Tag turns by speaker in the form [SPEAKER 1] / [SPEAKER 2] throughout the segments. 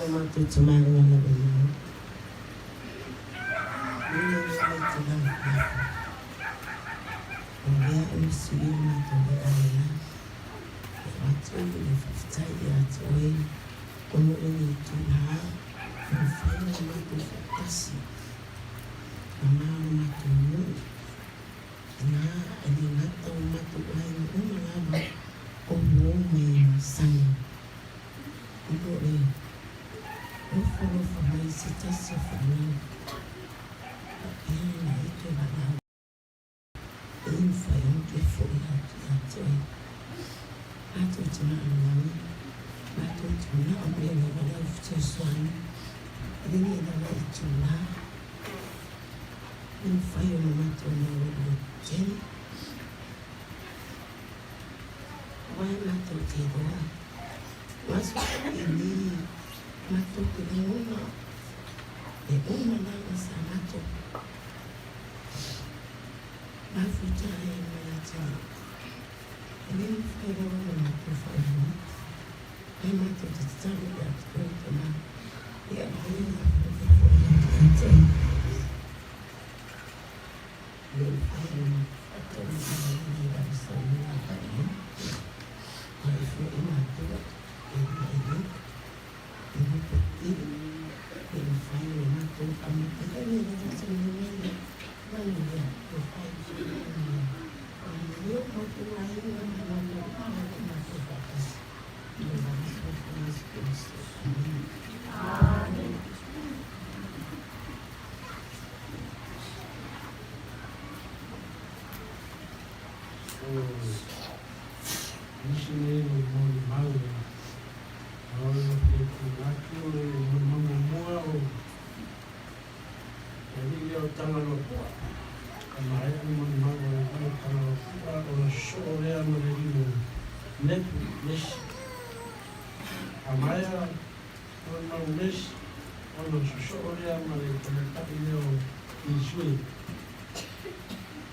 [SPEAKER 1] matu tumang na bino. Nina nila tulang na. Ongea usiyo matu biala. Watu walifutai watu wengi. Kono ini tulah. Mfanya matu fatasi. Amao matu mu. Na alinata matu lain umlama. Umume sana. Ibu Ufa maisita sifani. Ini itu adalah info yang difuat atau cuma alam atau cuma ambil pada sesuatu. Ini adalah itulah info yang mematuhi jadi. Why matu tidak? Masuk ini. Matu kena uma nang sa matu mafuta ya malata ini fera wana matu fara ai matu tsamu ya tsoma ya hina matu lo ai matu ni ya sana ai ai fu matu ini Ibu putih, ibu file matu kami kita ni dah semuanya mana profile dia matu lain matu matu batas dia masuk Amin.
[SPEAKER 2] Di sini mau Orang aku memua, jadi dia tangan lupa. Kemarin memang orang tangan lupa orang sore mereka net mes. Kemarin orang mes orang sore mereka tak ini isu.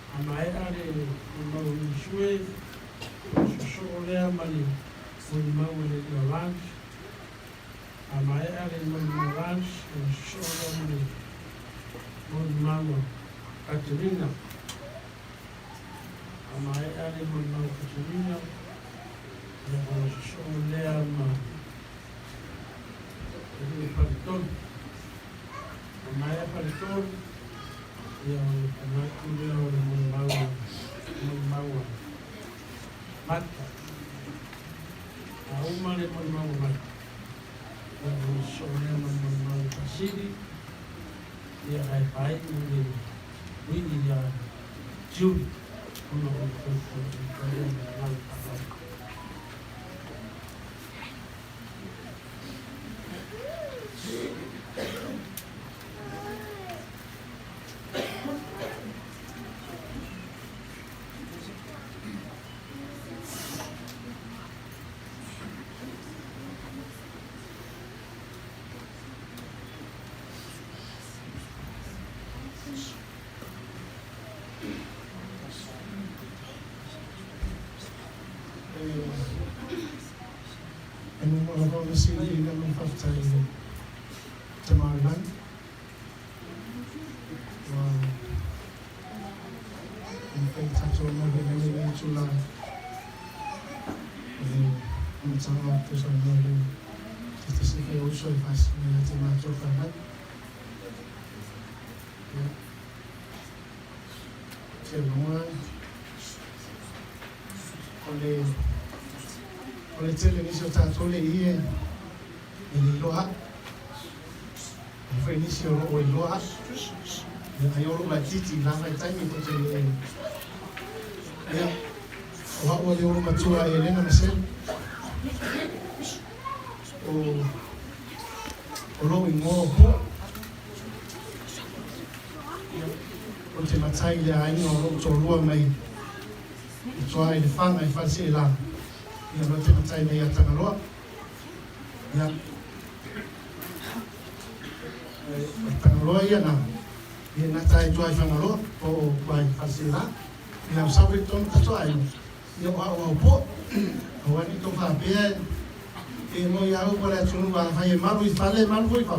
[SPEAKER 2] Kemarin ada orang isu sore mereka memang mereka lunch. Amai ali mengulas seorang di menmawa Katerina. Amai ali menmawa Katerina yang seorang jadi pariton. Amai pariton yang anak dia orang menmawa mata. Tahu mana menmawa mata. Soalnya memang kasih dia baik mungkin ini dia juri untuk kalian dalam apa
[SPEAKER 3] Orang sini nak mempercayai cemaran, mungkin satu orang yang culah, macam apa tu soalnya, kita sih usul pas macam macam kan, semua oleh cile ni sudah oleh ini loa, ini siapa oleh loa, ayo lu baca cila macam ni tu cile, ya, awak oleh orang macam ini nama sen, orang ingo, orang macam dia ini orang colua mai, cuai defang ai fasi lah. Yang berarti macam ini yang tengah luar, yang tengah luar ya nam, yang nak cai cuai tengah luar, oh baik fasila, yang sawit tu tak cuai, yang awak buat, awak itu kapian, e mo ia o pole atu wa fai e maru I fale maru foi pa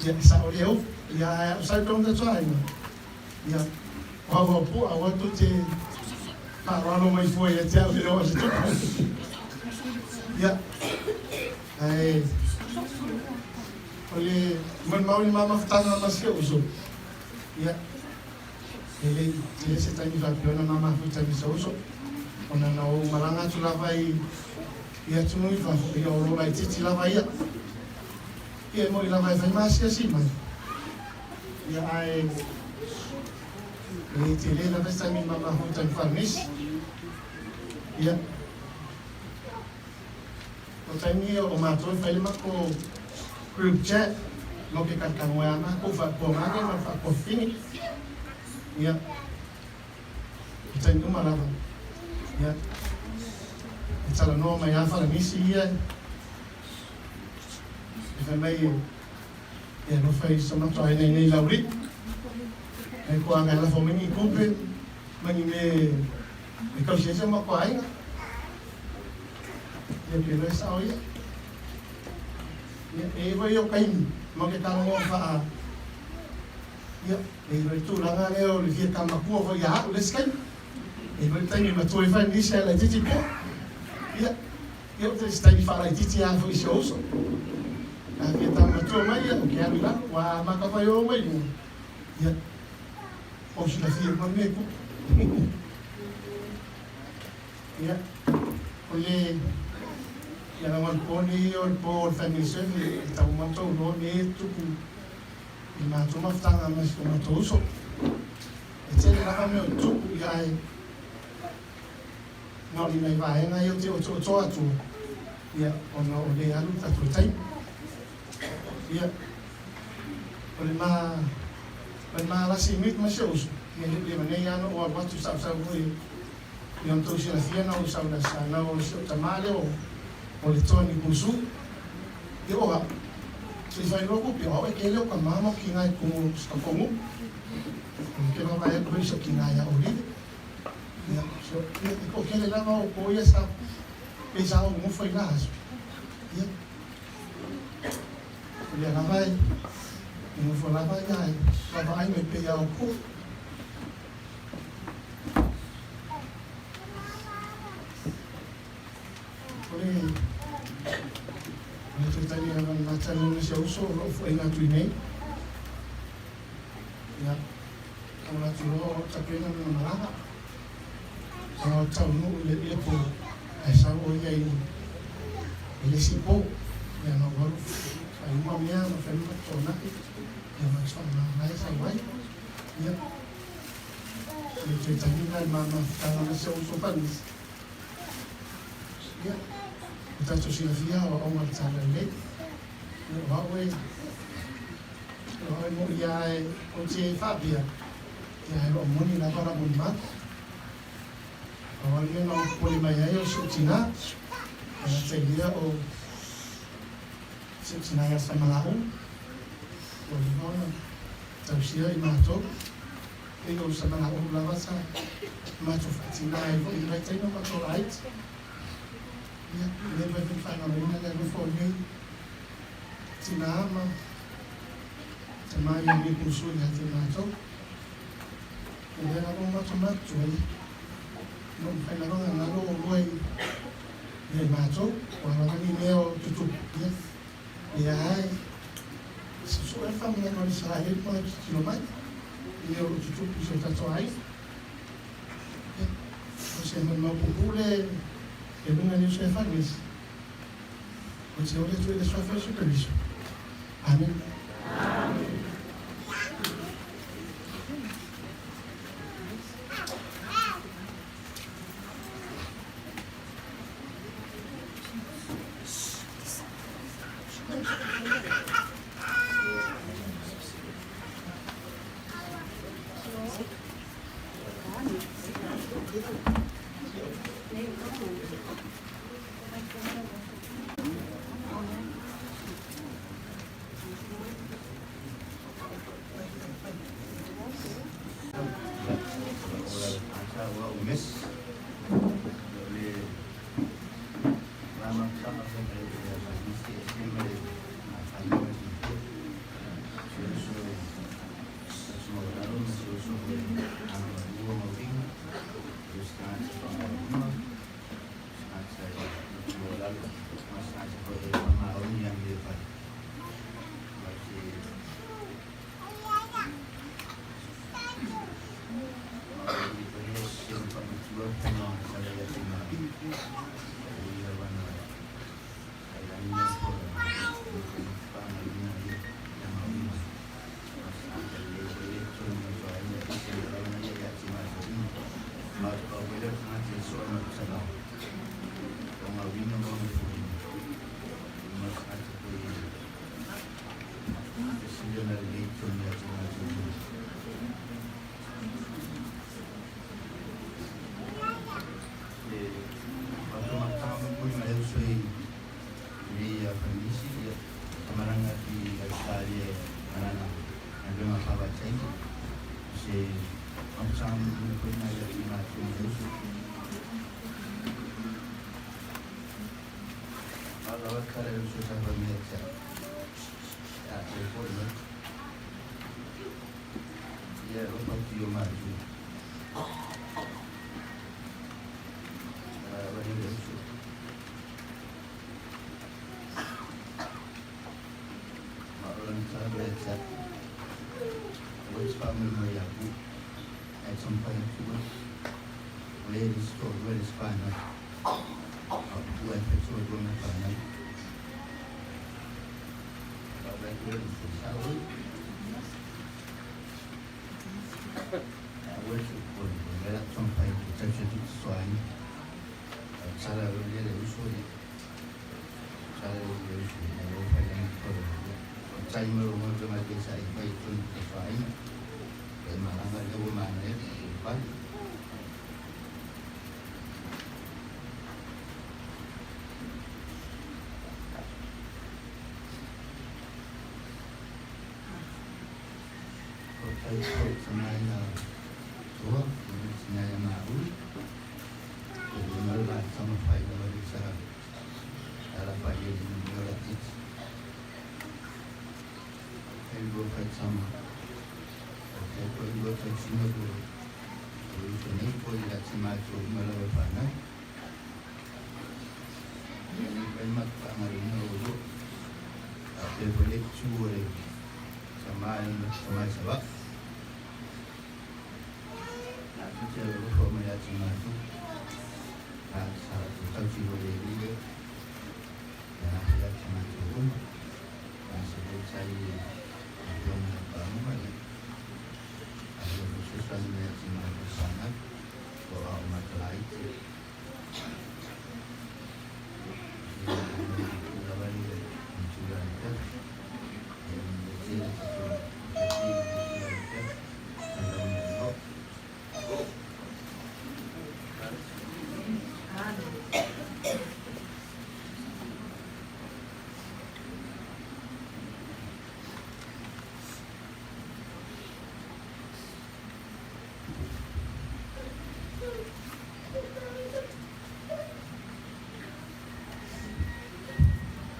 [SPEAKER 3] ia sa o leo ia sa tong da tsai ia wa po a wa tu te pa rano mai foi e te o leo se tu ia ai ole man mau ni mama fatanga maske uso ia ele ele se tai va piona mama futa ni uso ona na o maranga tu lava ia tunu I fa ia o rola titi lava ia mo I lava fai masia si mai ia ai ele te le na festa mi mama futa ni farnis ia o taimi o mato fai ma ko group chat mo ke kakangwa ma ko fa ko ma ke ma fa ko fini ia taimi ma lava ia tala no mai afa la misi ia e mai ia no fai sama to ai nei lauri e ko anga la fomini kupe mani me ka se sama ko ai ia ke no sa ia e vai o kai mo ke tala no fa ia e vai tu la nga leo le fia kama ku o ia le skai e vai tai ma tu e fai ni se la titi ko ia eu te stai fala titi a foi shoso a que tá na tua mãe o que é lá o a maca vai o mãe ia o se la fia com meco ia olhe ia não pone o por família tá uma to no ne tu e ma tu ma sta mas como tu uso e te la me tu ia no ni mai vai na eu te o to atu ia ono o le alu ta tu tai ia ma la si mit ma shows ia le mane ia no o watu sa voi ia to si la fia no sa na sa na o so tamale o le toni kusu ia o se vai logo pe o ke le o mama ki ngai ku sta komu ke no vai ko so ki ngai o li ia so ko ke le lava o ko ia sa pesado como foi lá ia ia lá vai não foi lá vai ai me pegar o cu Itu tadi orang baca Indonesia usul foi na tuine ya kalau tulo tapi na mana kalau tahu le po esa o ya ele se po ya no vou aí uma minha no foi uma tona ya mas só na essa vai ya itu tadi na mama kalau se usul panis ya kita sudah siap orang cara ini, bahawa orang mau ia kunci Fabia, ia orang mau ni nak orang bunmat, orang ni nak boleh bayar yo Cina, saya dia o Cina yang sama laun, boleh mana, tahu siapa imato, itu sama laun belawasa, imato Cina itu ibarat itu macam right. Ya, dia berfirman pada mereka yang berfirman, Cina ama, sama yang dikusul hati macam, dia orang macam-macam, nampak orang lalu orang dia macam, orang ini meo tutup, ya, sesuatu faham yang orang Israel pun kilometer, dia tutup bisa tercapai, saya mau pukul e non è sua famiglia. Non si vuole tutte le sue forze per isso. Amen. Amen.
[SPEAKER 4] sama-sama sa kayo kaya mag-isi estimate na kayo dito. Susunod sa sunod araw na susunod ang mga mawing gusto sa pangalaman sa sunod araw mas nasa ko ay pamaon yang lipat masih diberi simpan sebuah penuh saya terima semuanya tua, semuanya mahu, jadi malah sama faida bagi saya. Dalam faida ini gratis. Ibu faida sama. Ibu faida semua tu. Ibu ni pun tidak semacam malah berfana. Ini memang tak marina dulu. Tapi boleh cuci sama sebab. Saya berformulat semacam satu tahun boleh dia dan saya semacam pun sebab saya belum bangun lagi ada khususkan dia semacam sangat bahwa umat lain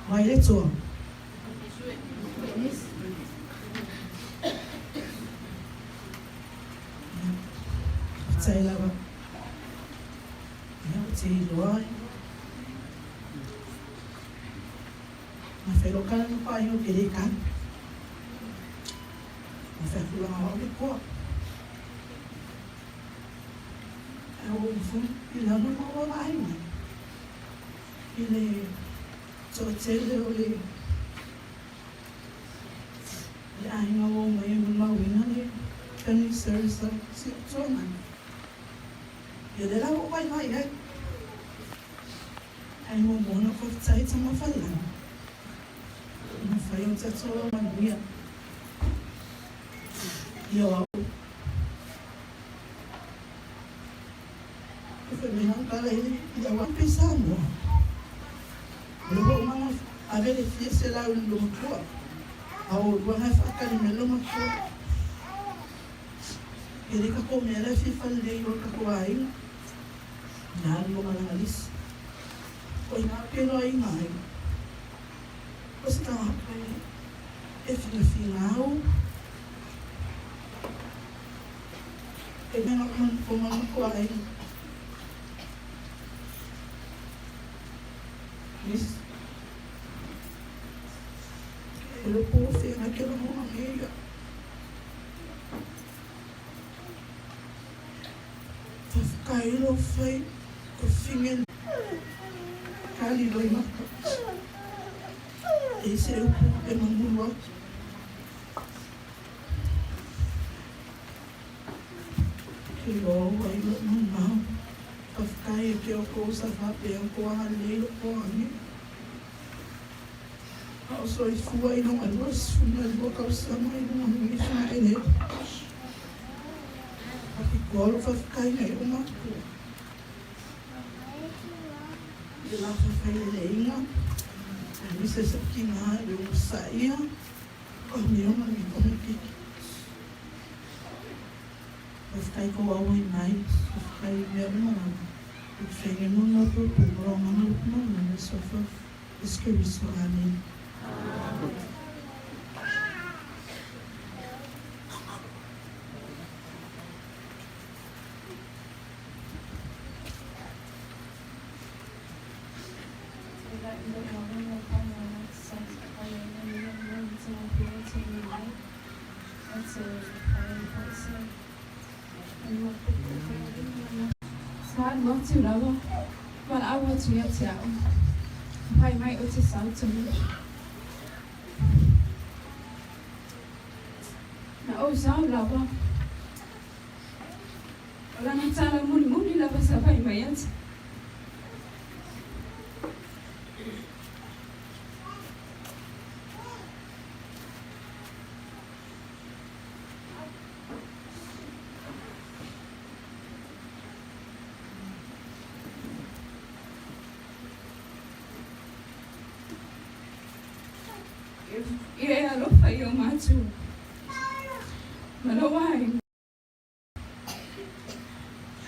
[SPEAKER 1] Mai le tso. Sai la ba. Ya ti loai. Ma fe lo kan pa yo ke de kan. Ma fe lo ha de ko. Au fu il ha mo lo ai ma. Ile so tele ole le ai nga wo mai mo wina le kani sersa si tsona yo de la wo pai mai ai mo na ko tsai tsama falla no fai un tso ma via yo ko me han kala ile ya wa pensando luego vamos a ver si ese lado lo mejor ahora van a sacar el lo mejor y de que comer la fifa de yo que coai ya lo malalis Ko ina pero ai mai. Ko se ka e finau. E me nak man ko man ko ai. Mis. Ele po fe na que não amiga. Caíram foi com fingel. Kali doi maka. Esse é o emangulwa. Kilo ai lo não. Afkai que eu coisa rápida com a halelo com a minha. Also ich fuhr in etwas von der Bock aus der Meinung nicht mehr in it. Ich golf auf keine Umach. Die Lache verlängen. Dann ist es auch kina, yung saya. Und mir man mit Omikik. Auf kai ko away night. Auf kai meron. Ich fänge nun noch auf Roman und nun ist auf das Gewiss so an.
[SPEAKER 5] Saat mo tu lawa, wal awa tu ya tiao. Pai mai o te sau tu. Na o sau lawa. Wala na tala muni lawa sa pai mai at. Ia alofa i o mātu. Mana wai.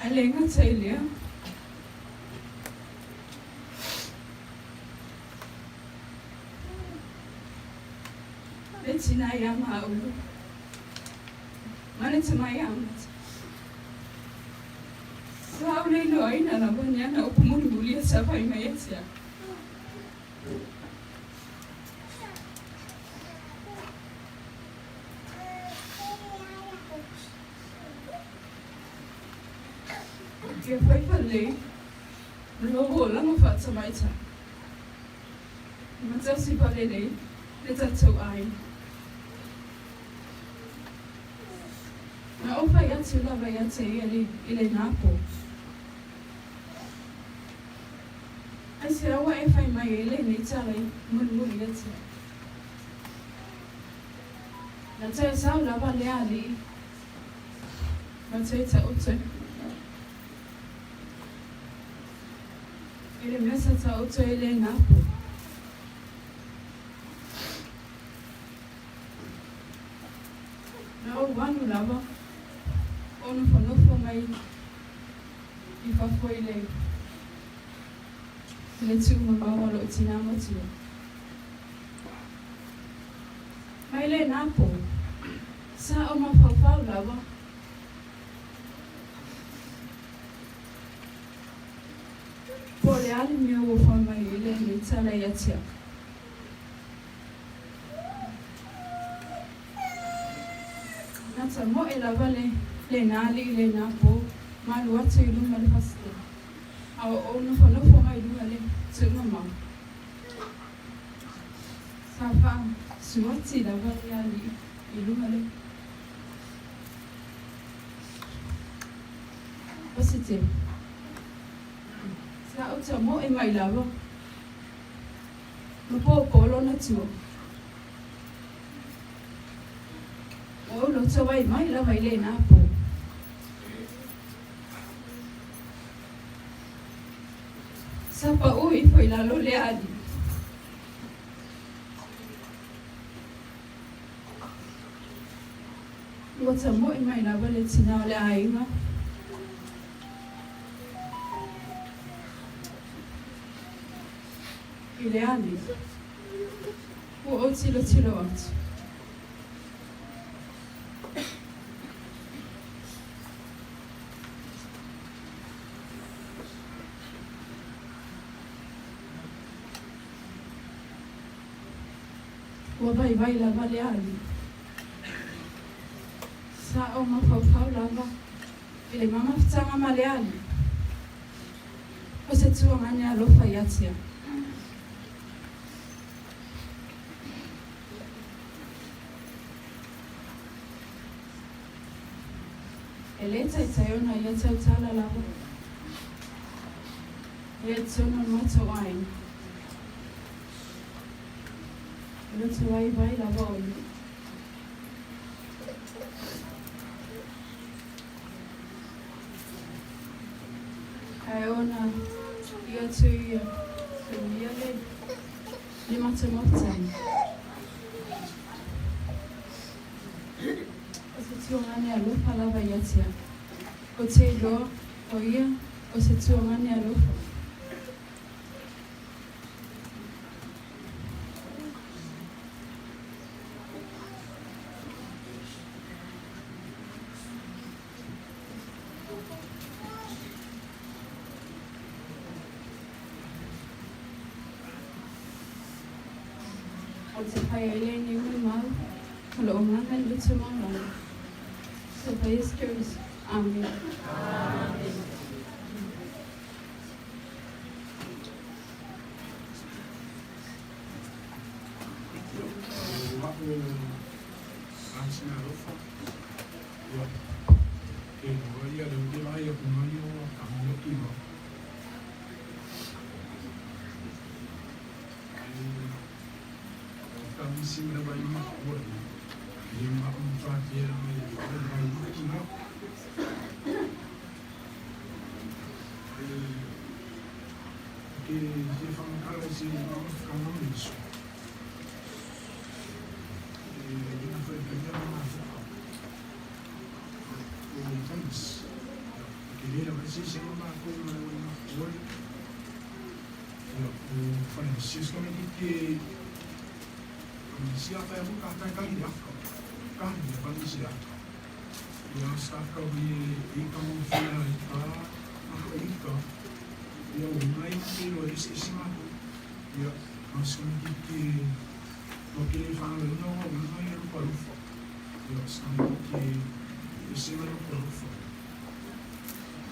[SPEAKER 5] A lenga tailia. Le tina ia maulu. Mana tama ia mata. Sa ule no aina na banyana o kumuni bulia sa pai mai etia. Ia whai pale, logo la ma whata maita. Ma tau si pale nei, le tatou ai. Na o whai atu lawa ia te i le napo. Ai se awa e whai mai e le nei talai muri ia te. Na tau sau lawa le ali. Ma tau ta ote. Ele mesa ta oto ele napo. Na o wanu lava. Ono whanofo mai I whafo ele. Le tū mawalo I tina motua. Mai le napo. Sa o mawhawhau lava. Pole ali mea o whamai ele ni tala ia tia. Nata mo e lava le nali le napo, malu atu I lunga le paste. Awa o no whanofo mai lunga le tūma mau. Sa wha suati lava le ali I lunga le. Positive. Sa o ta mo e mai lava. Mapo polo na tua. O lo ta wai mai lava I le napo. Sa pa ui foi lalo le ali. Lo ta mo e mai lava le tina le ainga. ileani. O tilo tilo atu. Ua vai lava le ali. Sa o mawhawhau lava. I le mamawhitanga ma le ali. O se tuanga ni alofa i atia. E le tai ona ia tautala lava. E tonu mato aina. Let's vai lava oi. Ai ona ia tu ia le matematai. O se tuangane alofa lava iatia. O te loa o ia o se tuangane alofa. O te pai ele ni mau, o lo ngana le te maunga. Se pai eskers. Amen.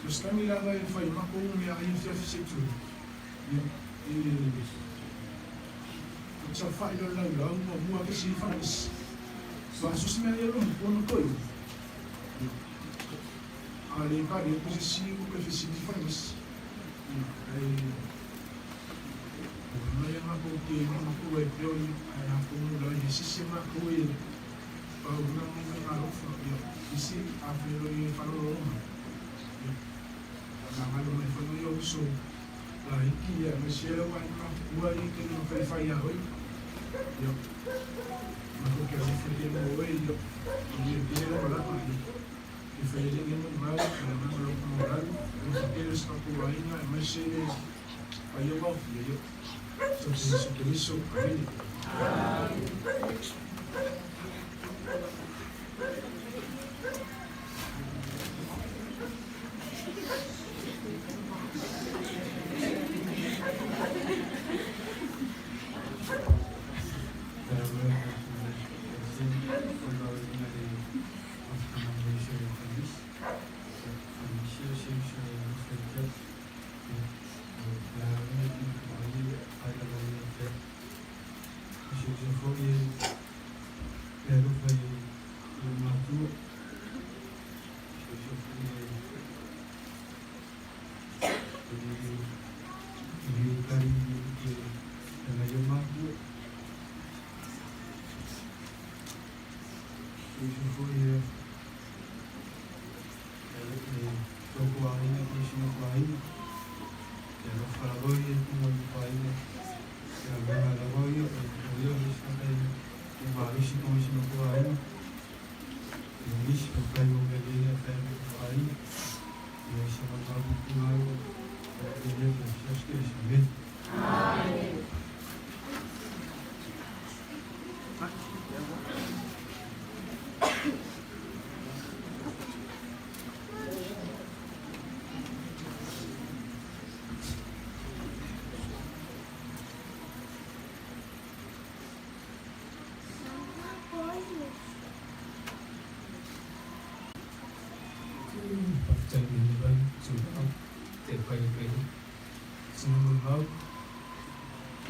[SPEAKER 6] Stami lava e fai ma con mi ha in fiafsetto. Ciò fai lo lavoro, uno che si fa ma sostenere lo buono poi. Ale pari positivo che si fa non è una cosa ma poi più a come lo sistema poi una non fa si apre lo farò Nama lo mai fanno io so la ikia ma se lo vai ma che non fai fai a voi io ma perché si fa di nuovo io che la parola che fai di nuovo male non lo morale che sta qua in ma se fai io so che mi so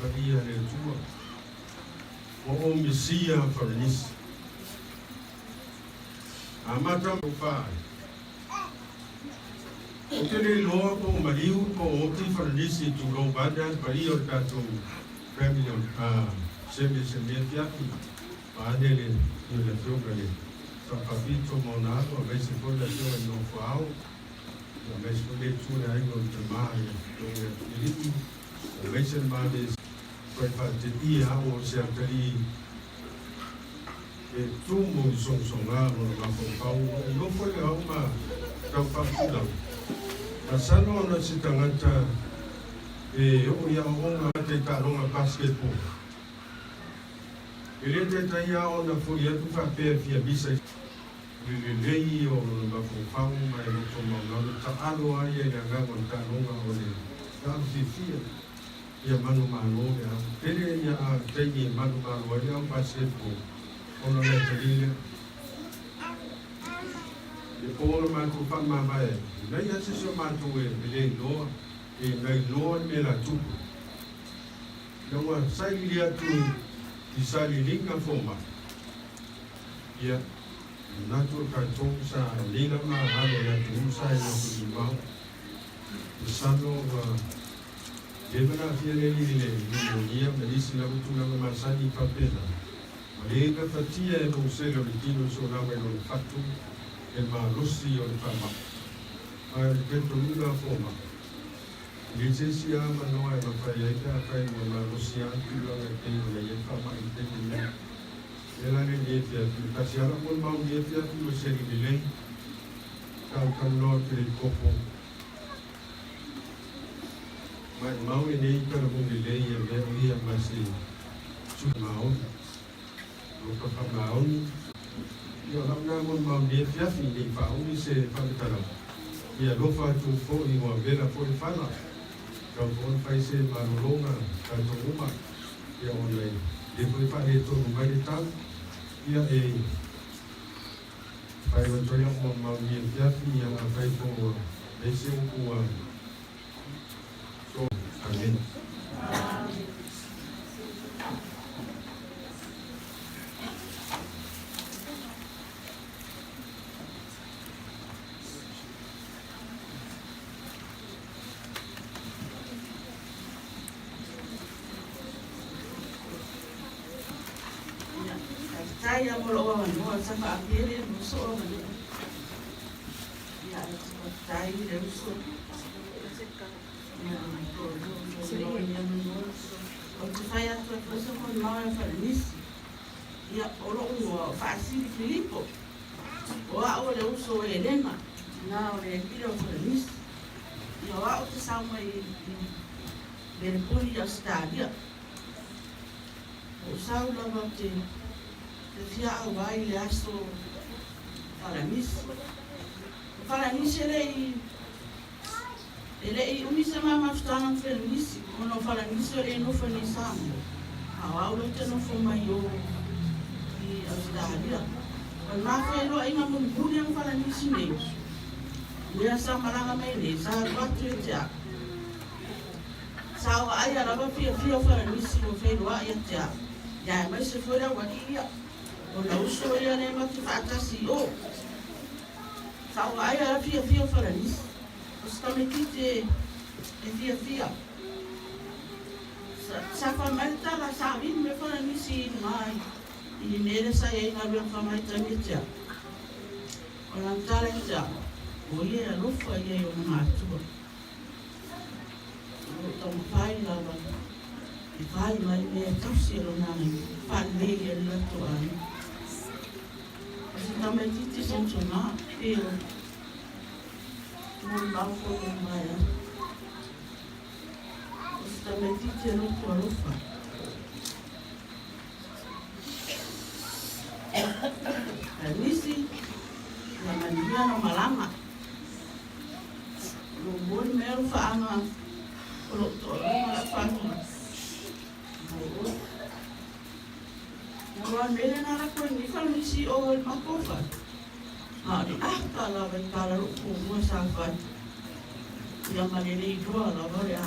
[SPEAKER 2] paia le tua. O Mesia Faranisi. Amata o pai. O te le loa po o mariu po o ti Faranisi tu lo bada paia o tato family sebe se me fiatu. Paane le le fiocale. sa papito monado, a veces por la tua no fao, a veces por le tua ai no te mai, no e a veces mais foi parte ia o se atari e tumo son sonaro na fao, no foi uma tau papila. Asano na si tangata e o ia onga te taronga basketball. Ele te taia ona foi atu fa pe fia bisa lei o na fofau mai no toma na ta alo ai e nga ngon ta longa o le ta fia ia manu manu ya pele ia a tei manu manu o le basketball ono le tele e por ma tu fa ma mai nei ase so ma tu e le no e nei no me la tu no wa sai lia tu di sali linga forma ia natur kartong sa linga ma halo ya tu sa no tu ma sano wa devana fiele le ia me disi la tu na ma sani papela malega fatia e no se lo litino so na me no fatu e ma rossi o le fama ai peto linga forma Licensi a manoa e mawhai aika kai mo na rosi atu langa kei o nei e whama i te mea. E lane ni e fiatu. Kasi ara mo mau ni e fiatu o seri ni lei. Kau noa kere kopo. Mai mau e nei kara mo ni lei e mea ia masi su maoni. O kapa maoni. Ia lamna mo mau ni e fiatu ni whaoni se whakatara. Ia lofa tu fo i mo vela fo i whala. Kau pun faise marulonga kau rumah ia online. Dia boleh pakai itu rumah di tang. Ia pai macam yang mau dia jadi yang apa itu besi ukuran. So, amin.
[SPEAKER 1] Saya mau lawan, mau sama akhirnya musuh mana? Ya, saya dia musuh. Waktu saya terus mau Feliz, ya orang fasih Filipo, wah oleh musuh Elena, nah oleh dia Feliz, ya waktu sama berpuli ya stadia, usah ulah waktu fia awai le aso falamis ele umisa mama ftana falamis ono falamis ele no fanisa awau lo te no foma yo i Australia na felo ai mama nguri ang falamis ne dia sama langa mai ne sa kwatro ja sa ai ara ba fia falamis no felo ai ja ya mas se fora wakia o la uso ia ne mati fatasi o sa o ai a fia falanis o sta metite e fia sa fa malta la sa vin me falanis i mai i nere sa ia na ben fa mai tamita o la talenta o ia lo fa ia o matu o tom pai la ba i pai mai me tasi lo na ni pa le ia la to ai na medite sentona eu não dá fogo mais está medite no torofa nisi na mandia no malama no bom mero faama o torofa faama Orang bela nak kau ni kalau misi orang makofa, ni kalau kalau umur sampai yang mana ni dua lah boleh.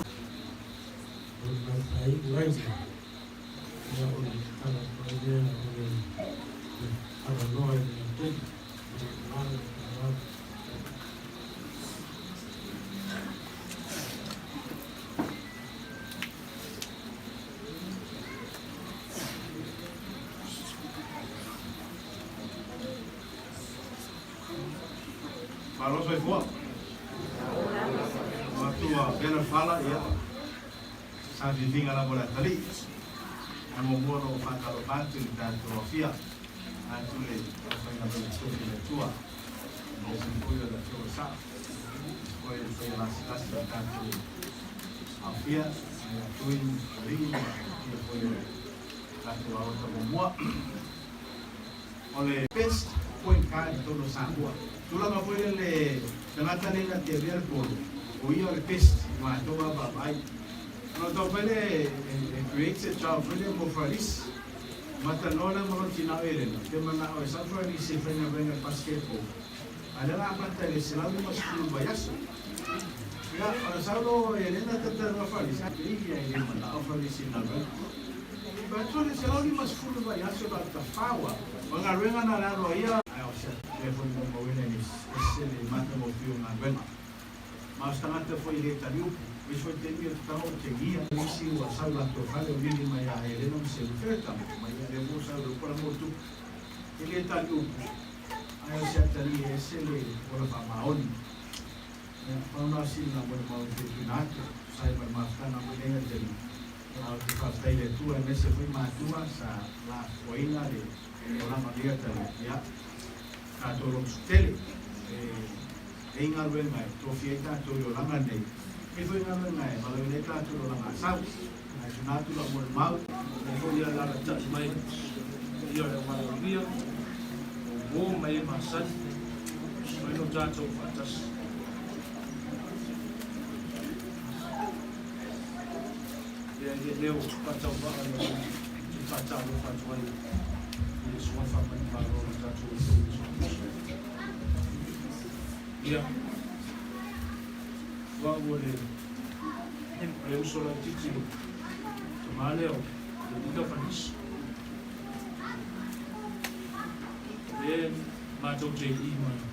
[SPEAKER 6] Baik, baik. Ya, kalau dia ada noise itu,
[SPEAKER 2] Malo soy fuera. Waktu bena fala ya. Sabi finga la bola tali. Amo mono fakalo patu di tanto fia. Antule fai la posizione del tua. Non si può da tua sa. Poi fai la stessa di tanto a fia, twin ring e poi tanto la volta con moi. Ole best point card todo sangua. Tu la ma poi le tenata nella teoria del polo. O io le best ma to va vai. No to pele create ciao pele mo faris. Mata nola mo tina ele. Che mana o sa faris se frena bene basketball. Allora mata le selalu mas bayas. Ya, salo Elena tata no faris. Iya ini mana o faris na ba. Betul selalu mas full bayas ba ta fawa. Mga renga na laro ia. Ayo siya. Telefon mo mo ini esse mata mo fio na bela. Mas tangata foi ele taliu. Isso tem que estar o que guia. Se o sala to fale o mínimo ya Elena não se oferta. Mas ele não sabe o para muito. Ele taliu. Ayo siya tali esse le ora pa maon. Kalau nasi nak buat mahu berpindah, saya bermaafkan nama dia jadi kalau kita stay itu, ini seperti matua sa la koina de orang dia tadi ya, katolong stele, ingat bengai, tofieta tolo orang ane, itu ingat bengai, kalau ini katolong orang asal, nasional tu lah mau, itu dia lara tak main, dia ada malam dia, bom main masan, main jatuh atas. Dia leu kacau banget, kacau ini semua family baru kacau itu. Dia, gua boleh, leu solat cici, cuma leu, jadi tak panis. Dia macam jadi mana,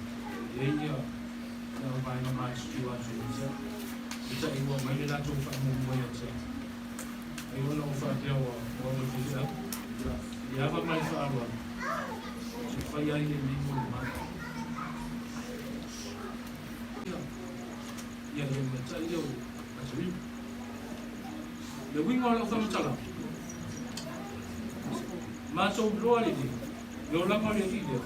[SPEAKER 2] dia yang paling macam jual jual. Kita ibu main dah cuba membuat je. Ibu nak ufak dia orang kita, dia apa main faruan, supaya ini minggu ya yang macam dia macam ni, dia wing orang sama macam macam dua lagi, dia orang macam dia,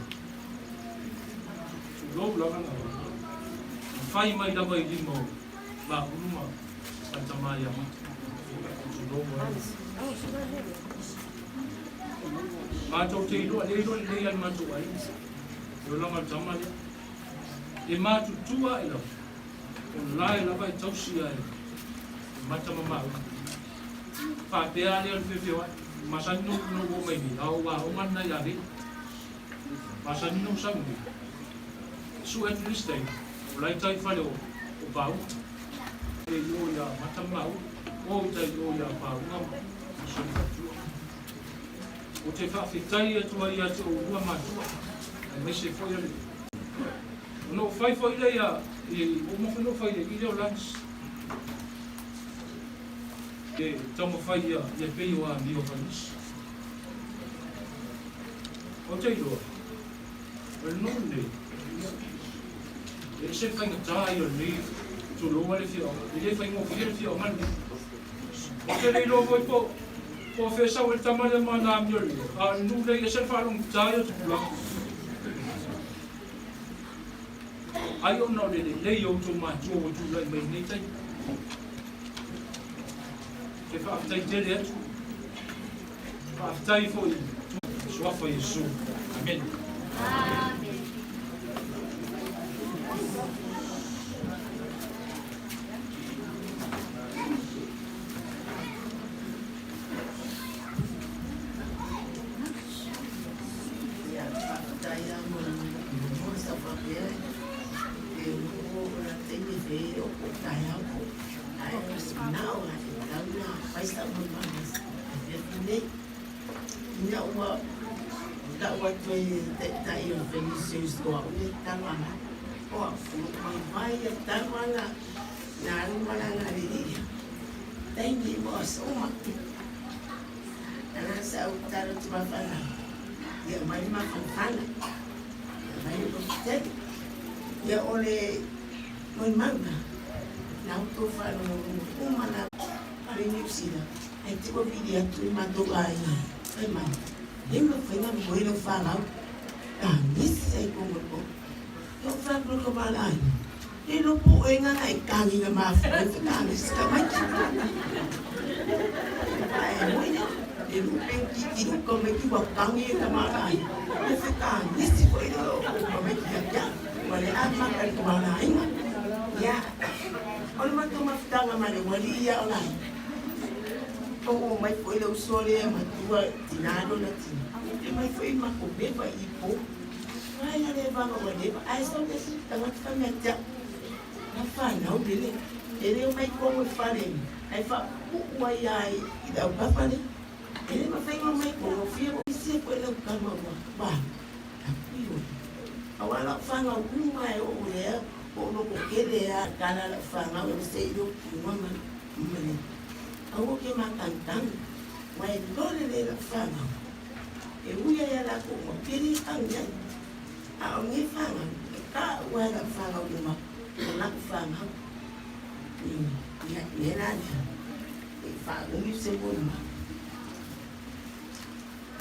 [SPEAKER 2] dua orang apa, fai mai dah baik lima, bah rumah macam ayam. Macam tu dia yang macam ai. Dia orang macam mana? Dia macam tua itu. Online lah baik jauh sih ai. Macam mana? Pak dia ni lebih masa nu boleh ni. Awak mana jadi? Masa nu sanggup. Suat listing. Mulai cari follow. Bau. Dia ya macam bau. Oh, jadi oh ya Pak, ngam sudah tua. Ucap fitai itu hari itu dua macam. Mesti foi ali. No foi dia ya, umur no foi dia dia lunch. Cuma foi ya pay wa dia panis. Ucap itu. No ni. Esse foi ngetai ni. Tulu wale fio. Dia foi ngofir fio man. Jadi logo itu profesor utama yang mana ambil, nuda yang servalung jaya tu pulang. Ayo nak dia yang cuma jual lagi main ni cai. Kita after jadi, after itu, suapa Yesus. Amin. Amin.
[SPEAKER 7] Ya ole mon manga. Na to fa no umana ari ni sila. Ai tipo video tu mando ai. Ai man. Lembra foi na moira fala. Ah, isso é como eu. Eu falo com malai. Ele não pode enganar ai cangi na mafia. Cangi está mais. Ai, moira. Ele não tem que ir como é que vai cangi na malai. Esse cangi se foi como é que já. Olha, a maca com malai. Ya. Olha, mas tu mafia na malai. Olha, ia olha. Oh, mas foi o sol é uma tua tirado na tina. Mas foi uma cobeba e pô. Ai, a levar uma leva. Ai, só que se tá muito família. Na fana, o dele. Ele é mais como falei. Aí fa, o ai ai, e dá o café. Ele não fez uma mais como filho. E se foi o cama, bah. Aquilo. Agora fana uma é o mulher. Ou no ele é a cara fana, eu sei do que uma mulher. Aku ke makan mai dole le fanga e uya ya la ko pili anya a ngi fanga ka wa la fanga uma na fanga ni ni na ni fanga ni se bonna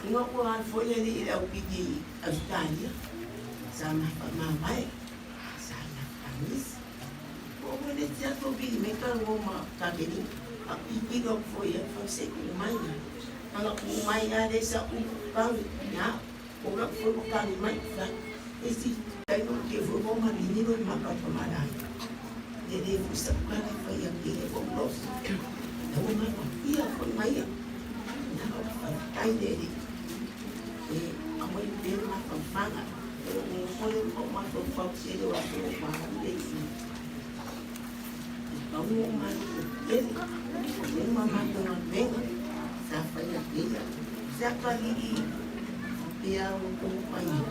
[SPEAKER 7] ngo ko an foye ni ila upigi Australia sama mai sama kamis ko le tia to bi me ka ngoma ka beni Ipigaw po yan, pag-say ko umaya. Ang umaya na sa upang niya, kung po kami may flat, isi tayo nung kifo mo marini nung makapamalay. Dede po sa kanya pa yung kaya kong los. Nawa may papiya ko maya. Nakapagpatay dede. Amoy din mapapanga. Pero kung ulit po mapapapsilo ako mahal dede. Kamu malu dede. Yung mga tumagbeng sa payapila. Sa kaligi, kaya mo kumupanya.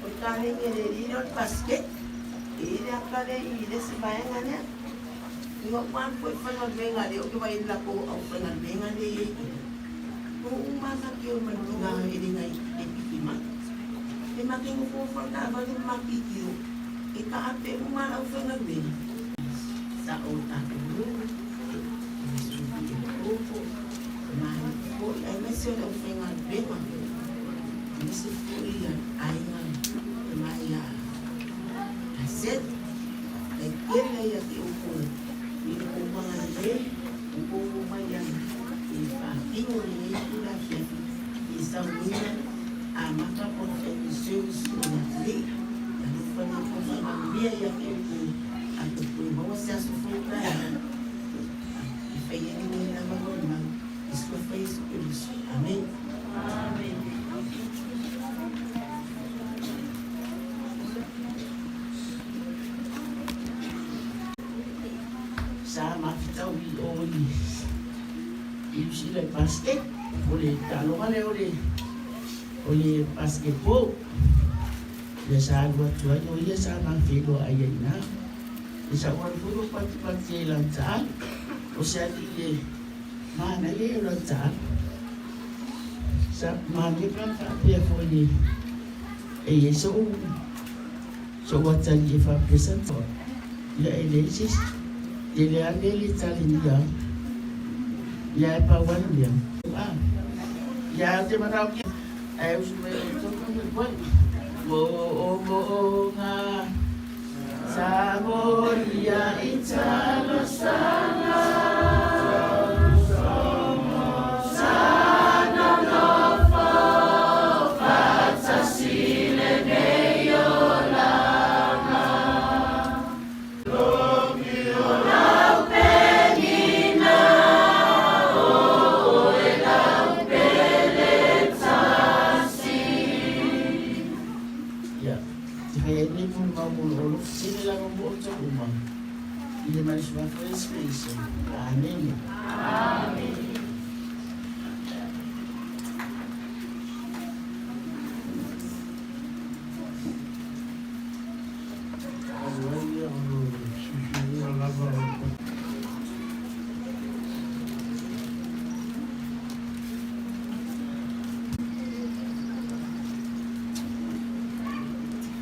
[SPEAKER 7] Pagkaling nililino at basket, ilang kalili sa bayangan niya. Yung mga po panagbengan niya, o kiwain lang po ang panagbengan niya. Kung umasak yung manungahan niya ngay ipikiman. E makingupufang na ba yung makikiyo, ikaape umalaw panagbengan. Sa utak mo. Ay masih ada pengen bema, mesti kuliah ayam, maya, aset, kira ya diukur, ini umangan deh, ukur umayan, ini ini sudah siap, isaunya, maka profesi sudah beli, lalu penyelamatan biaya diukur, ataupun bawa sesuatu yang, ini nama orang. Isso fez por isso. Amém? Amém. Sama kita oli. Isso é basquete. Oleh kalau mana oleh basketball. Ya sa dua tuan ya sama filo ayana. Isa orang puluh pati lancar. Usia dia. Mana ye lancar. Sa mana kan dia foi e so watan ye fa present ya elesis ele andele talinga ya pa wandia ya te mana ai usume to mo nga saboria italo sana Amin. Amin.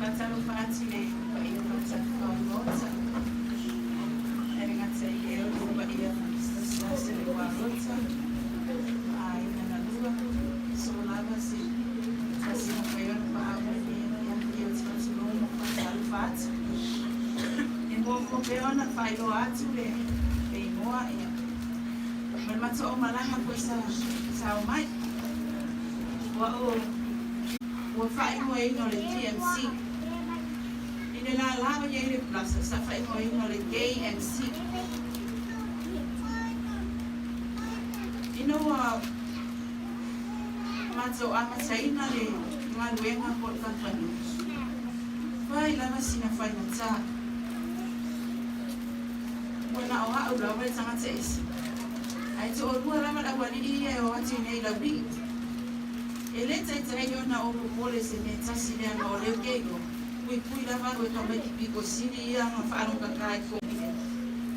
[SPEAKER 8] Facciamo facile, poi io faccio
[SPEAKER 1] ko pe ona fai lo atu le ingoa ia. Mal mato o malanga ko sa o mai. Wa fai mo ino le TMC. Ine la lava ia le plaza sa fai mo ino le KMC. Ino mato ama saina le maluenga po kampani. Fai lava sina fai na ta. Wana o hau lawa le tangata esi. Ai to o lua lama la wani ia o ati nei la wi. Ele tai ona o mole se me tasi le ana o leo kego. Kui lava ko ka mai piko sini ia ma faro ka kai ko.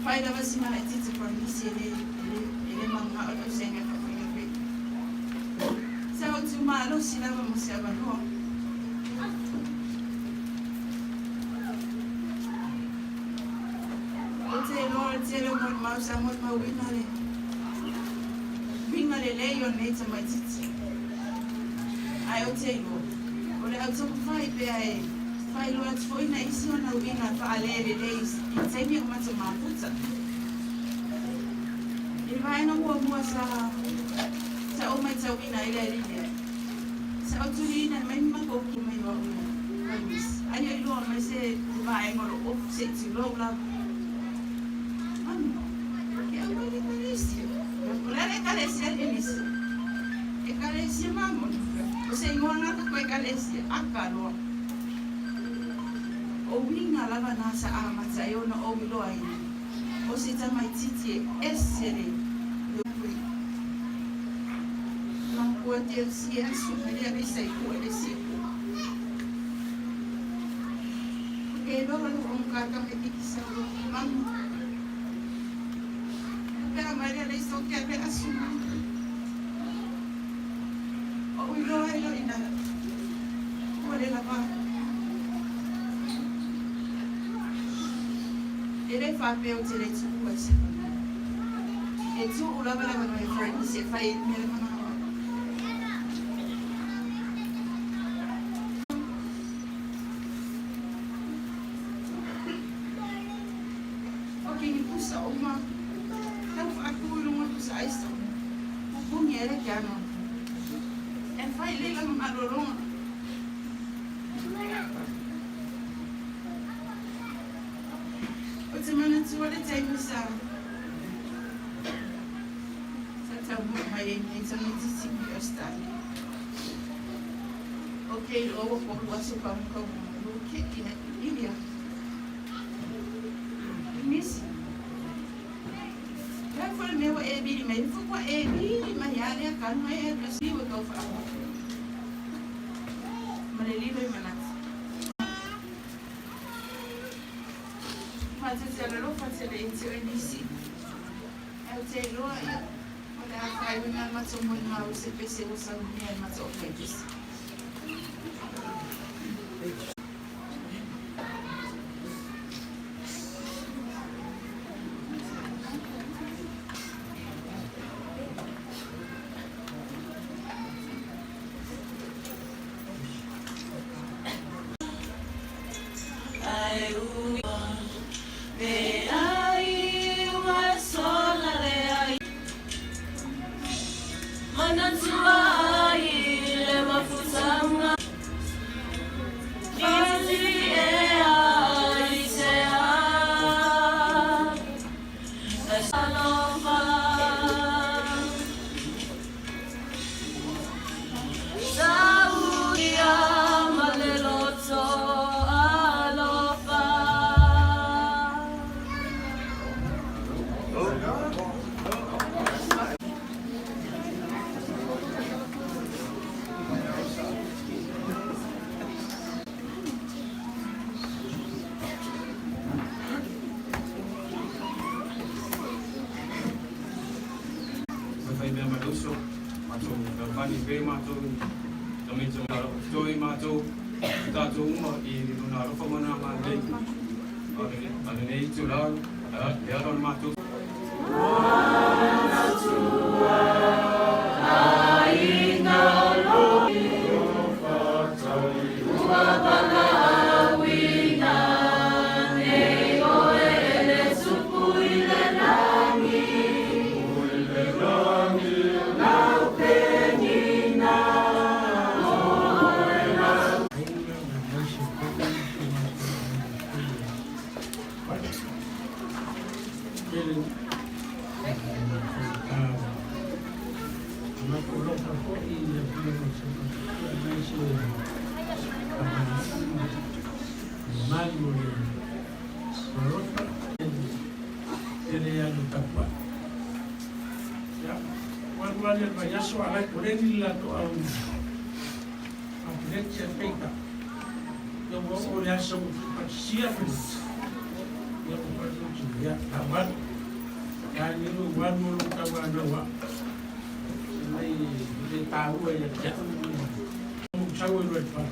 [SPEAKER 1] Fai lava sina ai tite kwa nisi ele mama o senga ka fai pe. Sa o tu malo sina va mo se abano. Te lo mo mau sa mo mau winga le leo nei ta mai titi. Ai o te lo. O le auto fai pe ai. Fai lo at foi na isi ona winga fa ale le leis. I te mi o mato maputa. I vai no mua sa o mai ta winga ile ile. Sa o tuli na mai ma ko ki mai o winga. Ai lo mai se vai ngolo o se ti lo la. Ecalesia mamon. Você ingona ko ecalesia akalo. O winga lava nasa ama tayona o wiloai. O se tamai titi esere. Não pode ter se assumir a vista e por esse. Porque logo no carga me dice mamãe. A Maria le sto che per assumere. O lo hai lo ina. Vuole la va. E le fa pe o tele tu quasi. E tu o la va la mano e fai se fai me la mano. Ok, mi pusa uma. Aku rumah tu saya isto. Punya era que ano. En fai lela no alorong. O te mana tu ole te misa. Sa ta mo mai ni sa ni tisi mi osta. Okay, o ko wasu pa ko. Okay, ilia. Miss meu e biri mai fu kwa e biri mai ale kan mai e kasi wo ko fa maleli lo manat fa se lo fa se le inti o nisi e o te lo ya ona fa i na ma so mo ma o se pese o sa ni ma so fa dis
[SPEAKER 8] Maluso, mato Vani Be mato, Domito Joy mato, Tato Uma I Luna Rofamana Mande, Adene Tula, Yadon mato.
[SPEAKER 9] Wabana wina, ego
[SPEAKER 3] pele ma koloka ko I le pele mo se mai se mal mo le rota ele ya no tapa ya wale ba ya so ala ko le ni la to au a precia feita eu vou olhar sobre a tia eu vou fazer o dia acabar kani lu wan mu ta wa na wa mai de tahu ya ya mu chawo ro pa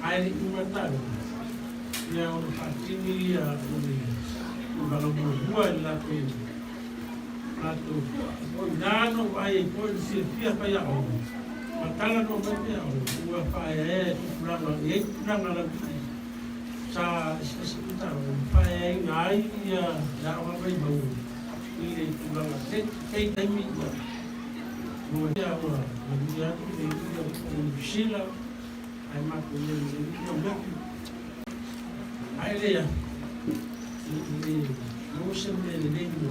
[SPEAKER 3] ai ni ma ta ya o partini ya ni ba lo mu wa la ko ato o nano ai ko si pia pa ya o matala no ba ya o wa pa ya na la sa ta pa ya ngai ya ya wa ba ba ile tulang te temi mo ya wa ya ni shila ai ma ko ni no ai le ya ni mo se me le ni no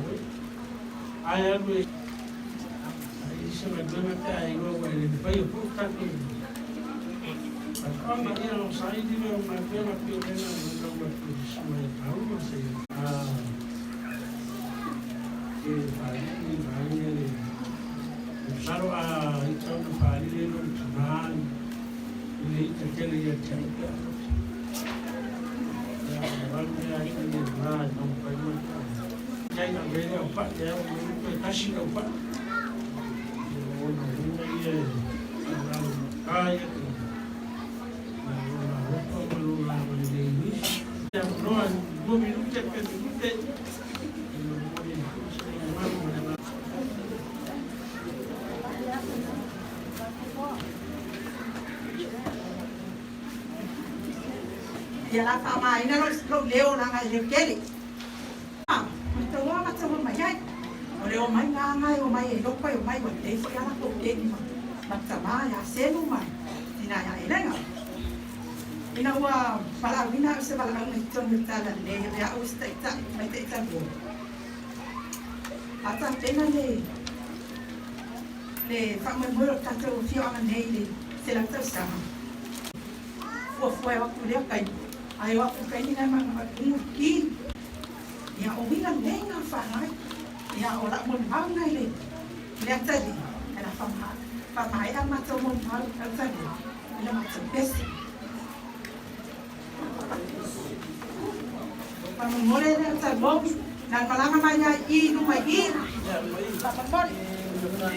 [SPEAKER 3] ai a me ai se me dona te ai go wa le pa yo pu ta ko ma ya no sai di no ma pe ma pe na no ma pe se me ta no se Usaro a ito na pali lo tunan ile itakele ya chakula ya wale ya ile na no pa mo ya ina vile upa ya mo tashi na upa no no ile na kaya na ropa lo la ile ni ya no 2 minutos que minute
[SPEAKER 9] ya la fama ina lo leo na ga le kele to wa ma tamo mai ai o leo mai nga o mai lo pa o mai o te fo ya la ko te ni ma tama ya se no mai ina ya elenga ina wa para wina se para ngai to ni tala le ya o sta ta mai te ta bo ata pena le fa mai mo ta to fio ana nei le se la ta sa foi wa ku le kai ai wa ku kai ni na ma ku ki ya o wina lenga fa nai ya o la mon hang nai le ta di ala fa mai ama to mon hang ta di le ma to best pa mo mole na ta bo na kala ma ya I no mai I pa pa mo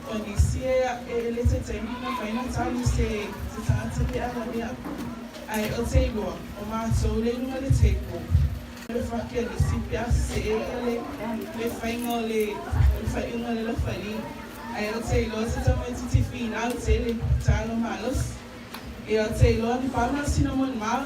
[SPEAKER 10] Felicia eletetengina faina tali se tata bi ala dia ai o teigo o ma so le no le teigo le fa ke le sipia se le fainga le fainga le fali ai o teigo se tama titi fina o tele talo malos e o teigo ni palma cinnamon mal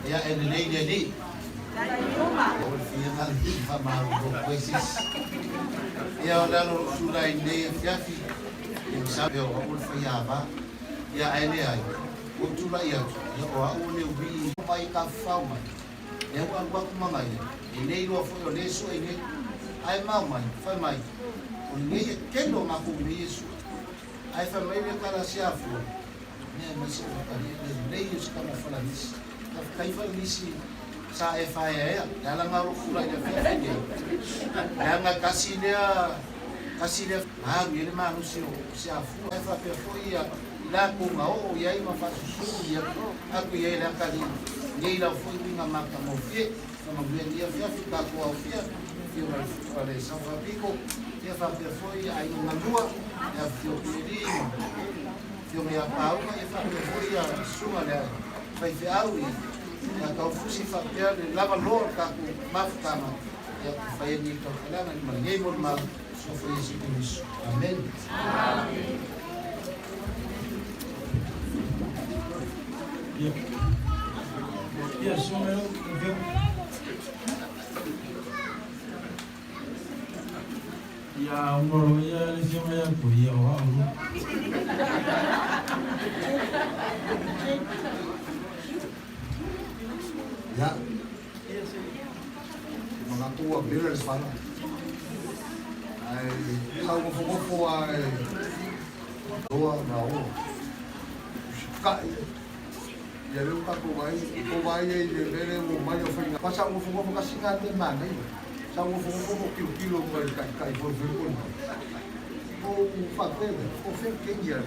[SPEAKER 4] Ya en lei ni. Ol final fa ma go coisas. Ya dalo sulai nei fiafi. Em sabe o ol fiava. Ya ele ai. O tula ia. Ya o a o le wi mai ka fauma. Ya o algo como mai. E nei lo foi o leso e nei ai mamai, fa mai. O nei que no ma com isso. Ai fa mai le cara se afu. Ne mas o pari nei os como falar isso. Kai fa misi sa FIA dalam ngaruh fulai dia FIA dalam kasih dia ni manusia siafu fa foi la com ngau ia ima fa susu ia aku ia la kali ni la foi minga maka mo fie sama dia fia fica com o fia fio na fale são fabrico dia fa foi ai uma lua ia fio pedinho fio me apau ia fa foi a suma le fai fiau ya kau fusi fakir lava lor kaku mafkama ya fai ni to kalana ni mangai mon mal so foi esse Cristo amém amém
[SPEAKER 6] ya somero ya ngoro ya le sima ya ko ya wa
[SPEAKER 11] Ya, mga tua bila di sana. Ay, kau ngofo ay doa ngau. Kai. Ya lu ka ko vai ay de mo mai o fina. Pasa ngofo kasi nga de mana. Sa ngofo kilo kai por ver. O papel, o fer quem ia.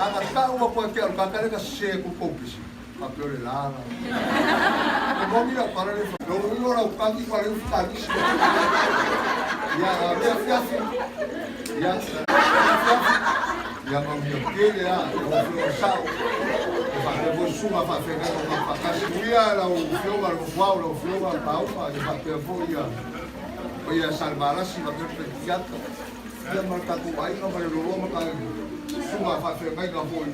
[SPEAKER 11] Ana ka o ko ke ka ka se ko pouquinho. Papel lava. Não mira para ele. Não mira o canto para ele ficar disso. Ya, minha filha. Ya, minha filha, ya, o sal. Fazer vou suma para pegar uma casa. Ia o filme no qual o filme ao para de papel foi ia salvar assim para ter teatro. Ia marcar tu aí não vai logo marcar. Suma para pegar não foi.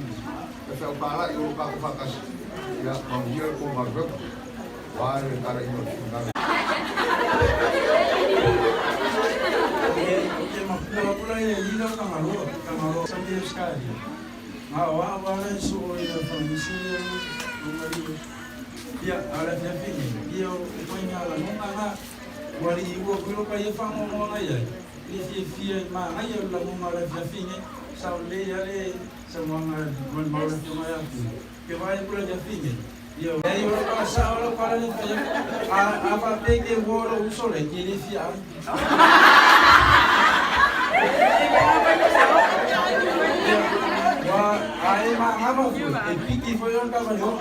[SPEAKER 11] Saya para eu para fazer ya dia ko magro wala kara ino tunggal
[SPEAKER 6] Kalau pula yang ini kamalo sampai sekali. Awal itu ya fungsi dia ada jadi dia punya lah mana wali ibu kalau kaya faham mana ya dia mana ya lah mana jadi saule ya le semua mana cuma ya que vai por onde afine eu aí eu passava lá para ele a parte que eu vou o sol é que ele fia aí mas e pique foi um cavalo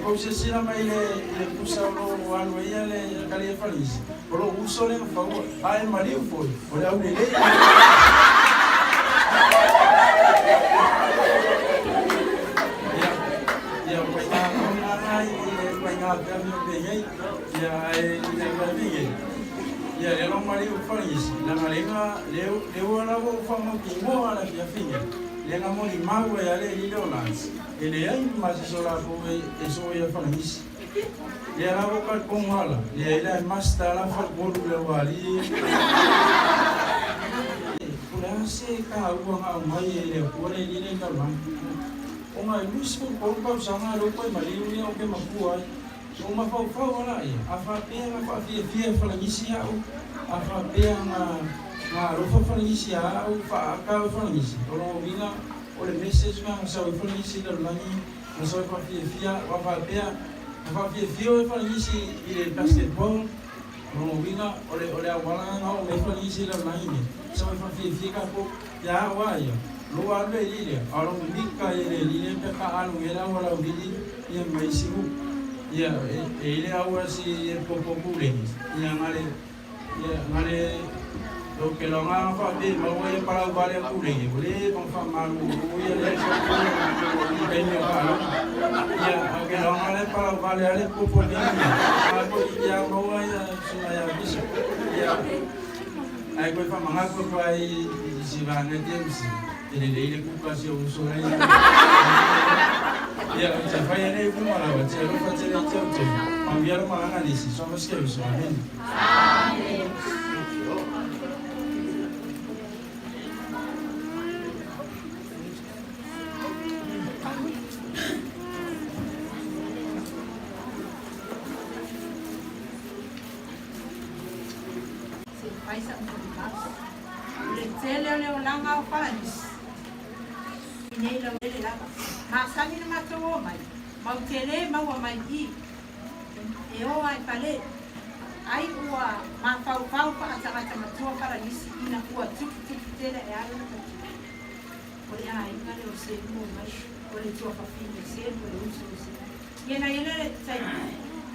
[SPEAKER 6] como se sira mai le pusa o ano ia le kali feliz polo uso le favor ai mario foi olha o lele ya ya ya
[SPEAKER 12] ia e lo mari o fangisi la malenga leo la vo fama ki mo ala ki afinga le nga mo ni mau e ale ni lo lans ele ai ma so la ko e so ia fangisi le la vo ka ko mala le la masta la fa ko le wali pura se ka u nga mai le ko le ni le ka ma o mai lusi ko ko sa nga lo ko mai ni o ke ma ku ai o ma fa fa wala ia a fa pe nga fa fi fangisi au a fa pe nga rofa fangisi au fa ka fangisi o no vinga o le message nga sa fangisi le lani na so fa fi wa fa pe fa fi o fangisi ile basketball o no vinga o le wala nga o me fangisi le lani so fa fi ka ko ya wa ya lo wa le ile a lo mika ile pe ka alu era wala vili ia mai simu ia ele aua si popo pule ia ngale lo que lo nga fa be mo ia para vale pule ole con fa malu ia le peño para ia que lo ngale para vale ale popo ni ako ia mo ia suna ia biso ia ai ko fa manga ko ai si va ne temps ele ku ka si o so ya cha fa ya nei kuma la cha ro fa cha cha cha cambiar malanga ni si somos que eso amén amén
[SPEAKER 9] se faz a le tele le langa o panis nei la ele la ma sani na mato mai mau tele mau mai I e o ai pale ai ua ma fau pa ata mato para nisi ina ua tuki tele e ala o ia ai ngale o se mo mai o le tua fa fine se o le uso se ia na ele le sai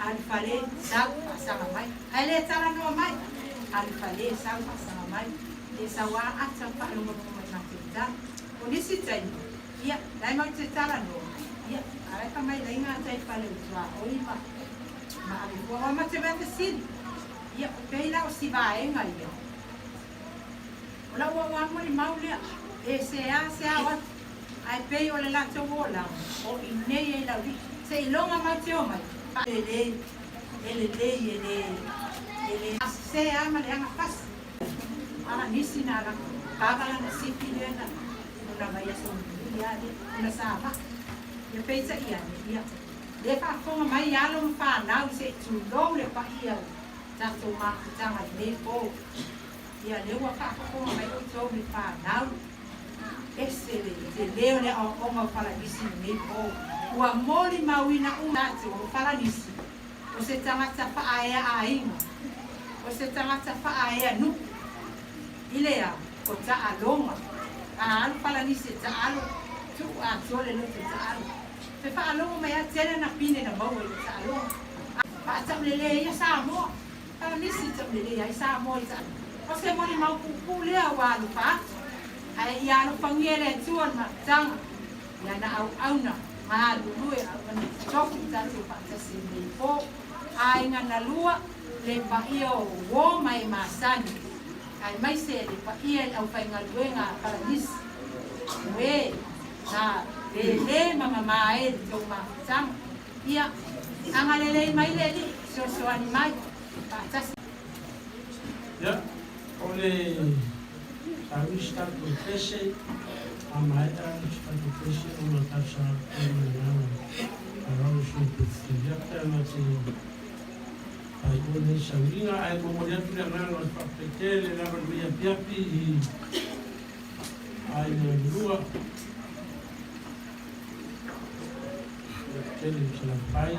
[SPEAKER 9] al pale sa pasama mai ai le tala no mai al pale sa pasama mai e sa wa ata pa lo mo mai na o nisi tai ia dai mau te tala no ia ai ka mai dai nga tai pale tua o ipa ma ali ko ma te vete sin ia pe la o si va e nga ia ola wa mo ni maulia e se a wa ai pe o le la to vola o ine e la vi se longa ma te o mai ele se ama le anga pas ala nisi na la kagala na sipi le na una vai a son ia una sama ia pensa ia le fa fonga mai alo fa na se tu lo le pa ia ta to ma ta mai le po ia le wa fa fonga mai o to me fa na ese le leo le o ma para disi me po wa moli mawina una te o para disi o se tanga ta fa ai o se tanga ta fa ai nu ilea o ta alonga al pala ni se ta alo tu a sole no ta alo pe fa alonga mai a tele na pine na mau e ta alo pa ta lele ya sa mo pala ni se ta lele ya sa mo ta o se mo ni mau ku le wa lu pa ai ya no pangiere tuon ma tang ya na au na ma lu lu e a ni chok ta tu pa ta se ni po ai nga na lua le pa io wo mai ma sani ai mai se le pa ia au fai nga luenga para nis we na le mama mai to ma sam ia anga le mai le so animai pa tas
[SPEAKER 12] ya ole sabe estar com peixe a mai está com peixe uma taxa não agora os não já tem assim ai quando sabrina ai como já tinha nada para pequer na barbeia piapi e ai na rua ele se la pai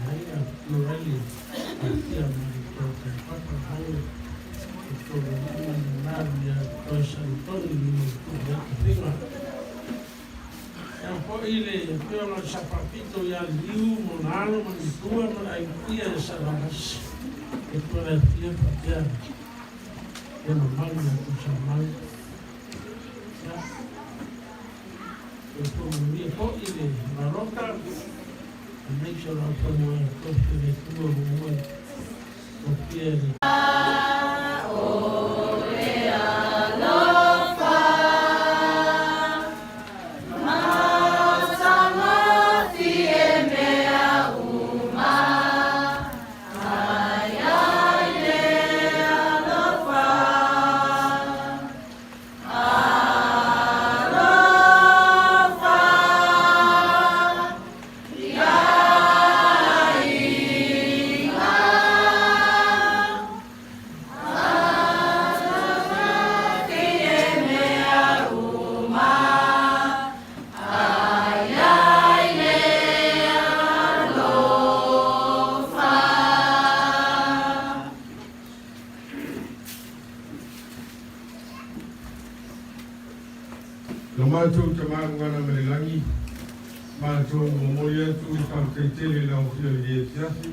[SPEAKER 12] ai a plurali aqui a mariposa quatro rua estou vendo na área coisa todo mundo fica po ile pe ona sapapito ya liu monalo manitua mana ia esa lamas e pora fia patia e no mal na cosa mal ya e po mi po ile na roca make sure I come on to the tour o piede
[SPEAKER 2] Lo mātou te māngana melelangi, mātou momoia tu I whakaitele lau whio I e fiafi,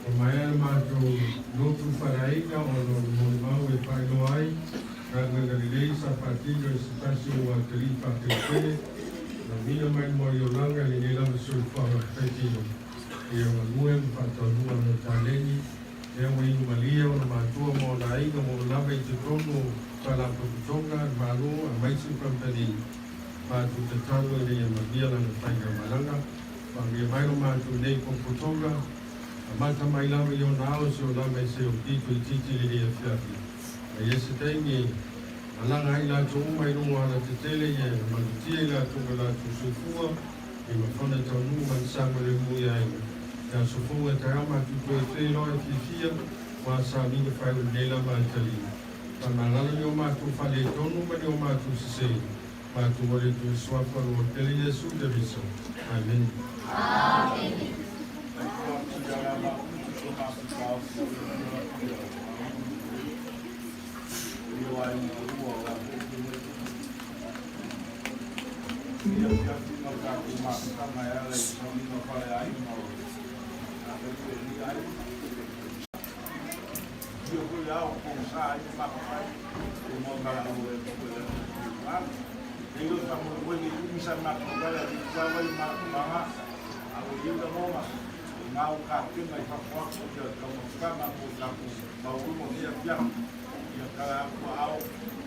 [SPEAKER 2] o mai ana mātou lotu wharaina o no moni mau e whaino ai, ranga Galilei sa whātino e sitasi o atari whakaitele, na mina mai mori o langa ni nila masuri whaka whaitino. E o ngue whatanua no tāleni, e o inu malia o na mātua mo na inga mo lawa I te tono, Palapa Putonga, Maru, a Maisi Company, Matu te tango I rea mabia na whainga malanga, Pangia Mairo Matu nei ko Putonga, a mata mai lawa I o nao se o lawa se o tito I titi I rea fiafi. A yese taingi, a langa I la to umai rungo ala te tele, e manutia I la tunga la tu sufua, I mawhana tau nungu man sanga le mui ainga. Ia sufua te ama tu koe te loa fifia, wa sa minga whai o nela ma talina. Malala ni o mātou whale tonu ma ni o mātou sisei. Mātou wale tu swapa o tele Yesu te viso. Amen. Amen.
[SPEAKER 13] Io vogliamo pensare che fa il mondo alla lavoro e io stiamo quelli mi sembra che quella di stava in mamma a io da mamma ma un cacchio mai fa fuoco che come scama con la ma uno che abbiamo io cara au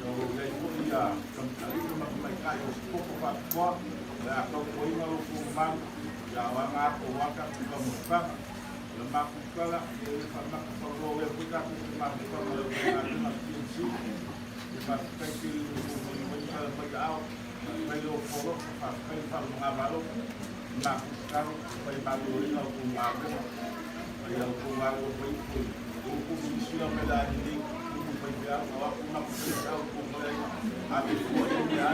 [SPEAKER 13] io lei volia cambiare ma mai cai poco fa fuoco la poi ma lo fumam ya wa ma ko wa ka como scama la makukala e fa makukalo e puta ku makukalo e na pinsi e fa peki o ka pa ao pa yo foro fa mga balo makukalo pa balo ina ku mago ya ku mago ku sisila mela ni ku pa ya wa ku makukalo ku mai abi ku ya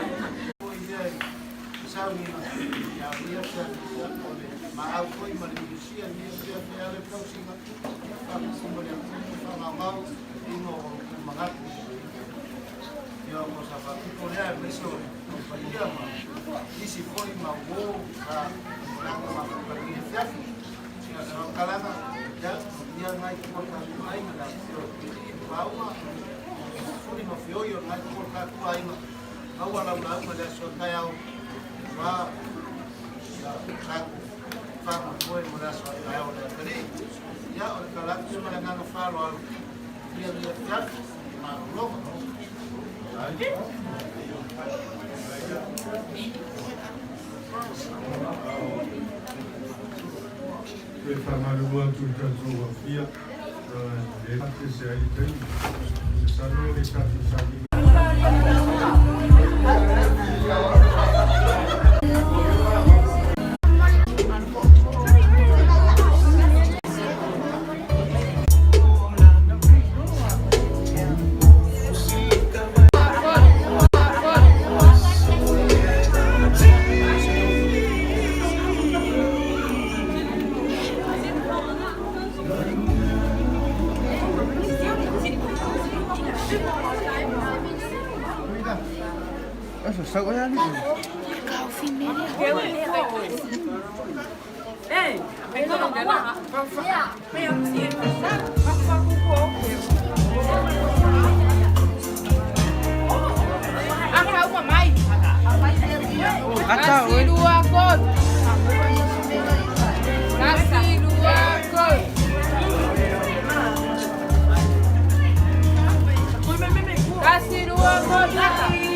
[SPEAKER 13] sauni ya biasa ma au foi ma lisia ni se ale próxima para como le fala mal e no magat yo cosa para poner eso para llama y si foi ma go a la para que se hace si la no calada ya no hay que cortar ahí la agua foi no fioio no hay que cortar ahí agua la una de eso caiu va ya saco fama foi mudaso ai o tani ya o kala que me la no falo al dia ya ma logo
[SPEAKER 2] Per fare una tutta sua via, le fatte se hai tempo, se sanno le carte sanno.
[SPEAKER 11] Sao có nhá.
[SPEAKER 14] Cao phim đi.
[SPEAKER 15] Ê, anh có đồng cái nào hả? Bây giờ xin ăn không mà mày. Kasih dua kot. Kasih dua kot. Kasih dua kot lagi.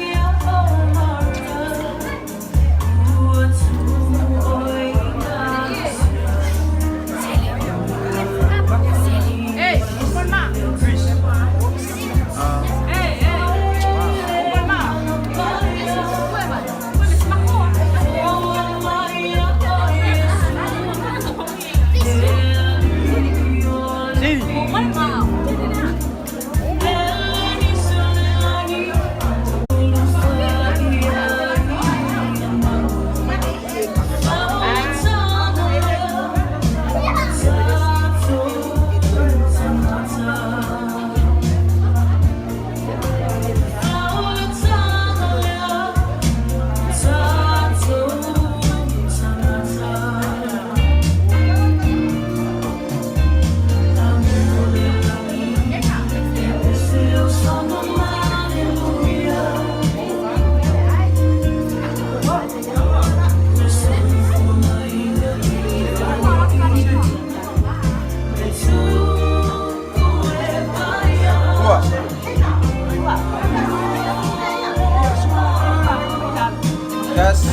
[SPEAKER 16] Gas.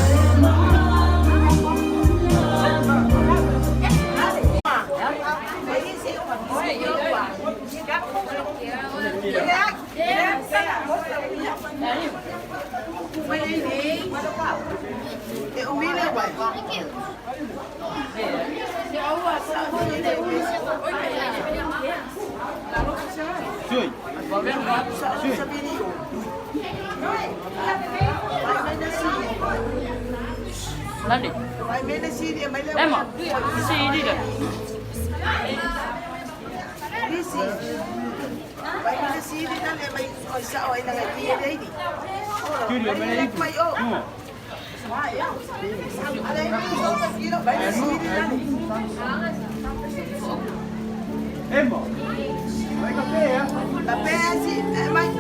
[SPEAKER 17] Ladi. Emma, si đi được.
[SPEAKER 13] Emma, vai café, é? Café, sim, é mais.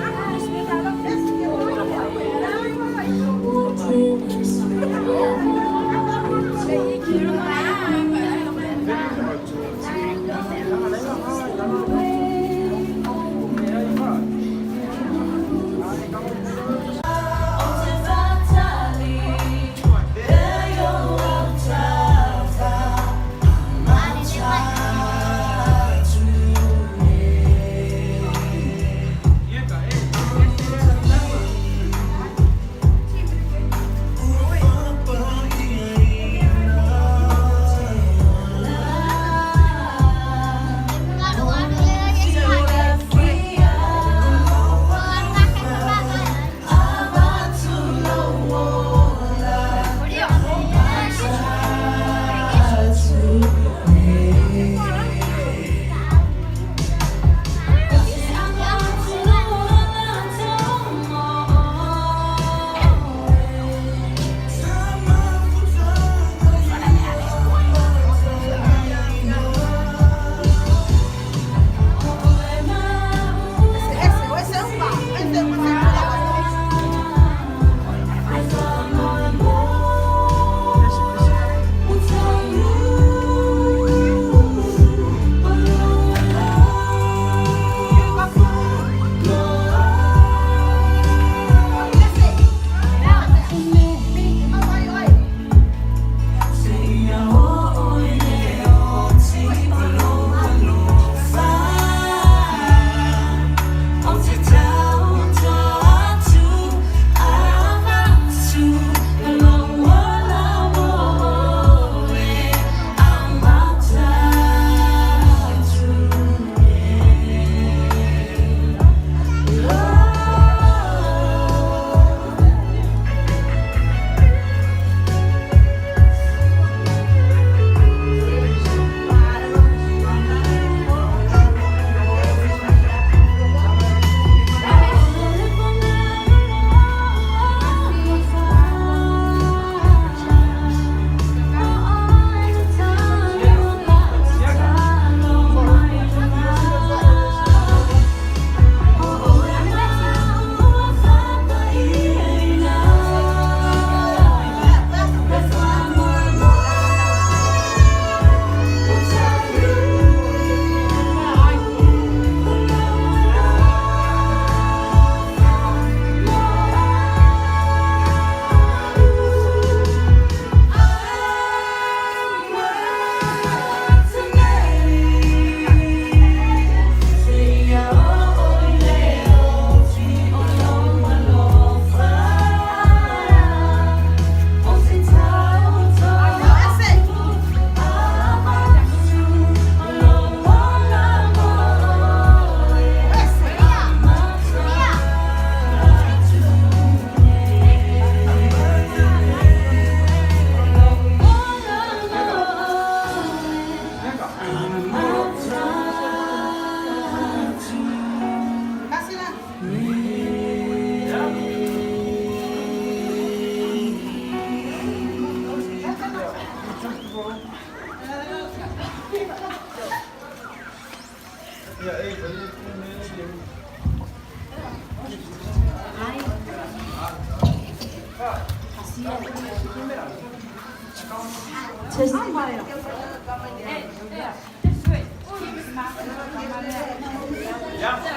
[SPEAKER 18] Ja.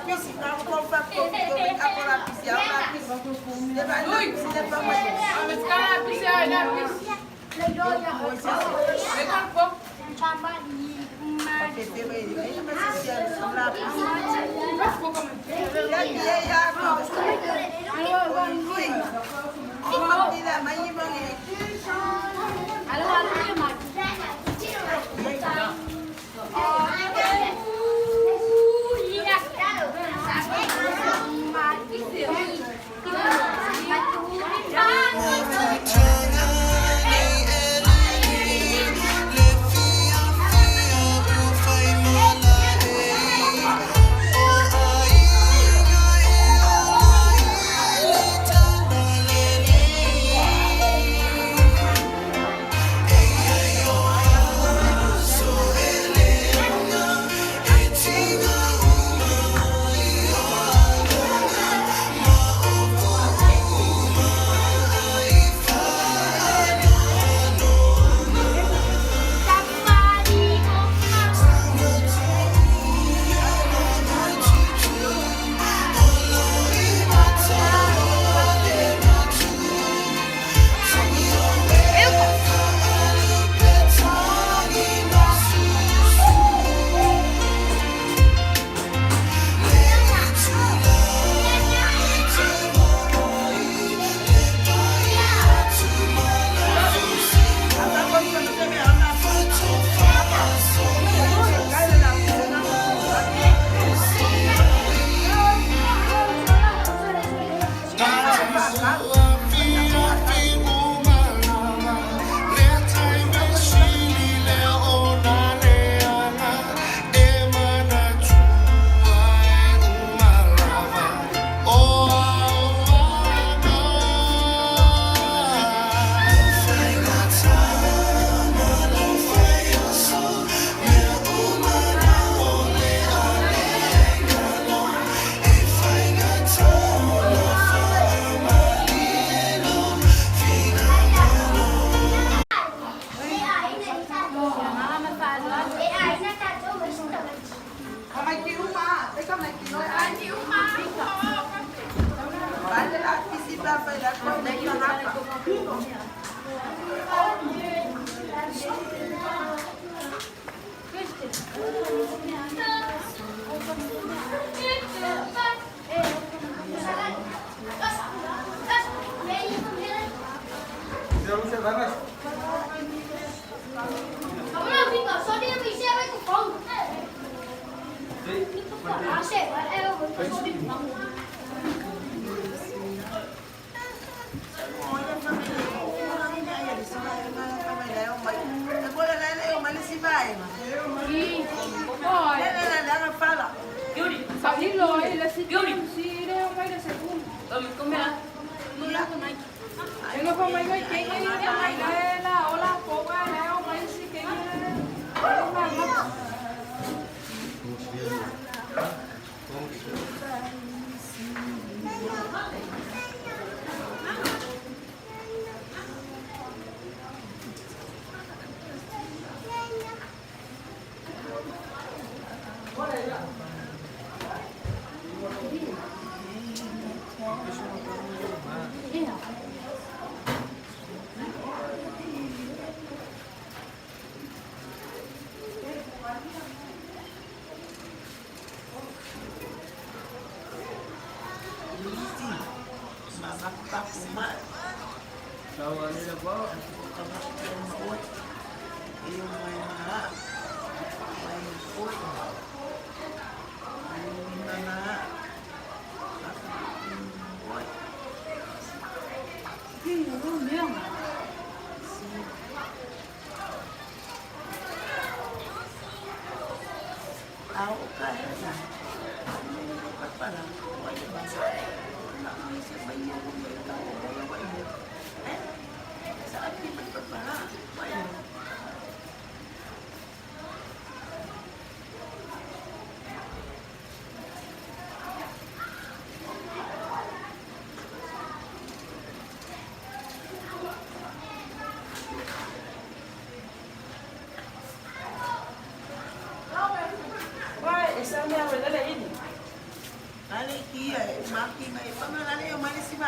[SPEAKER 7] pisi na ko fa ko ako la pisi ala pisi. De ba lui, de ba mo.
[SPEAKER 5] Ame skala pisi ala pisi. Le doya. Le corpo. Chamba ni.
[SPEAKER 7] Porque te ve, ella me decía la pisi.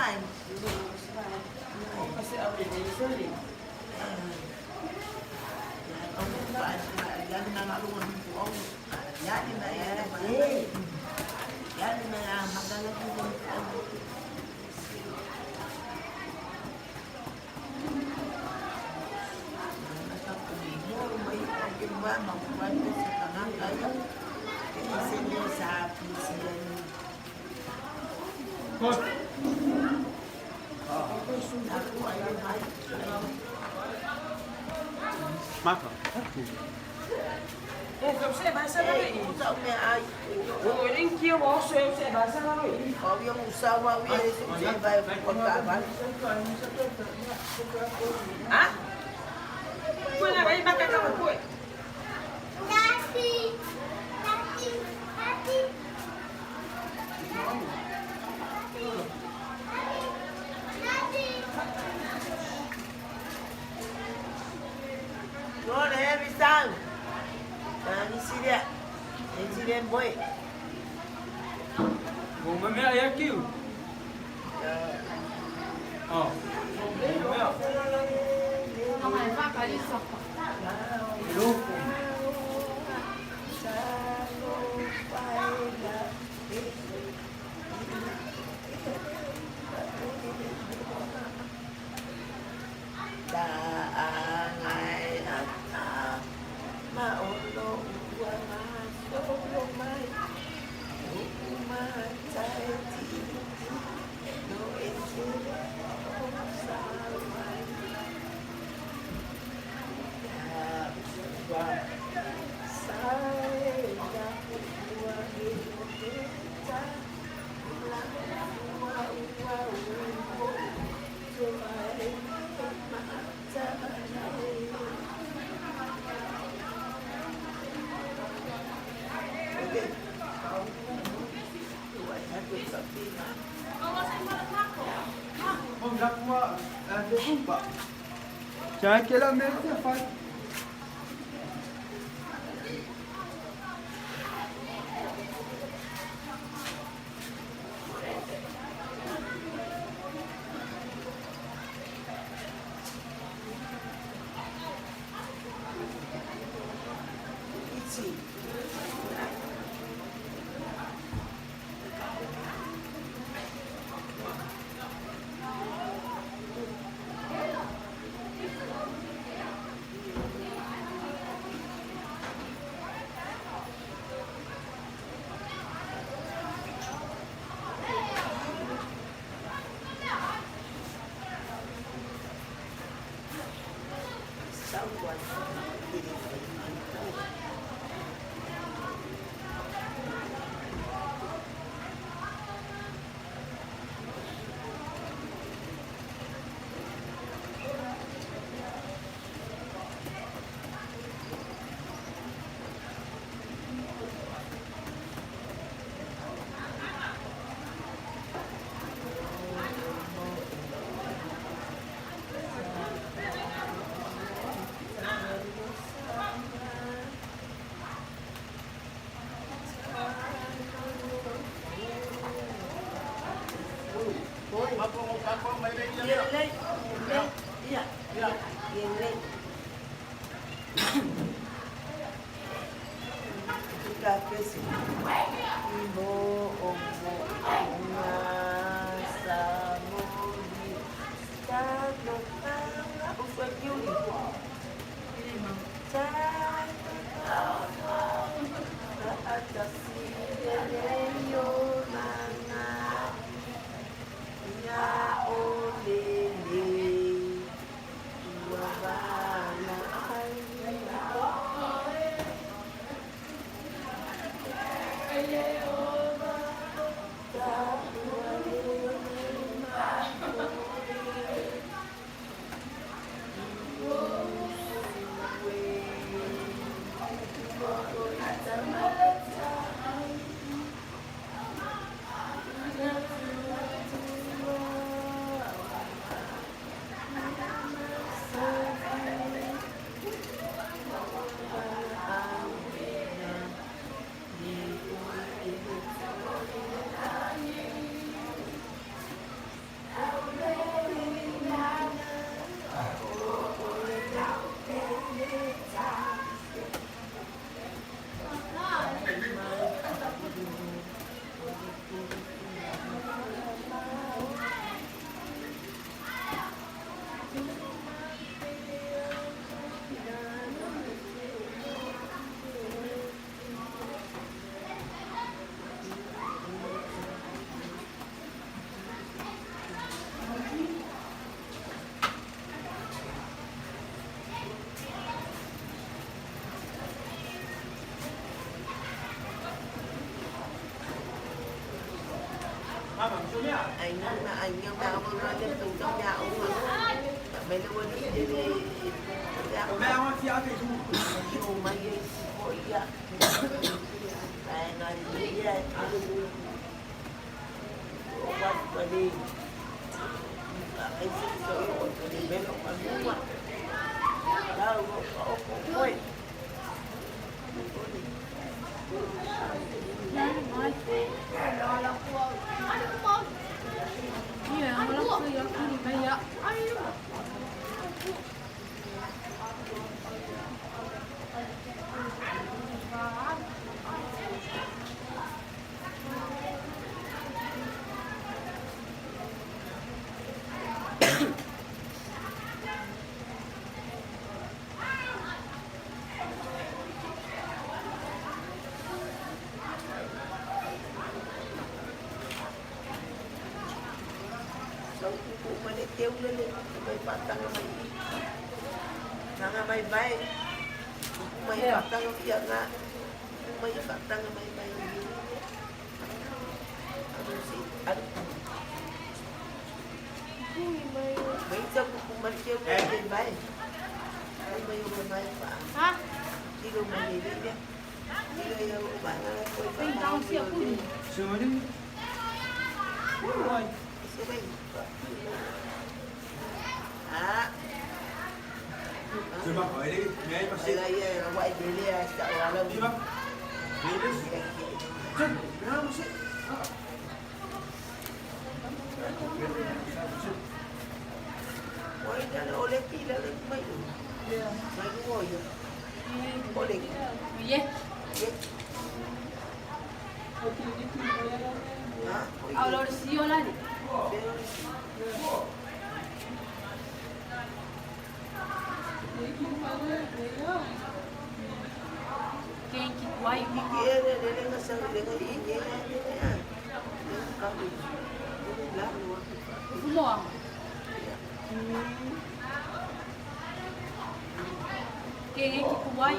[SPEAKER 7] Vai. Kasi ako din sorry. Yan na nalungan ko. Yan na yan. Yan na yan. Magalang ko.
[SPEAKER 16] Maka.
[SPEAKER 7] Você vai saber isso. O link eu mostro, você vai saber isso. Eu vou usar o você vai colocar vai. Ah? Foi na vai para cá foi. Nasci. Rồi em đi sang. Đi xí đi. Đi xí đi boy.
[SPEAKER 12] Bố mẹ ai kêu?
[SPEAKER 15] Không phải phát cái đi sọc.
[SPEAKER 12] Lúc.
[SPEAKER 16] Jangan kira mereka faz.
[SPEAKER 7] Anh mà ông nói tiếp tục trong nhà ông mà mấy đứa đi mẹ ông phía cái chú mày ôi ya này nói gì vậy qua đi anh sẽ rồi đi bên ông ăn uống mà đâu có ôi kêu lên mày bắt tăng mày bay mày bắt tăng việc á mày bắt tăng mày mấy trăm cũng mày kêu lên bay mày hả đi đâu mày đi đi đi đâu bạn ơi tao xíu cũng sửa đi rồi
[SPEAKER 13] Sư bác hỏi đi, nghe bác sĩ.
[SPEAKER 7] Đây quay đi đi, chạy vào đâu đi bác.
[SPEAKER 13] Đi đi.
[SPEAKER 7] Chân, nào bác sĩ. Quay ra nó lên tí là lên mấy đứa. Mấy đứa ngồi rồi. Có định.
[SPEAKER 17] Gì? Allora sì, io la dico. Quem que vai? Vamos. Quem é que vai?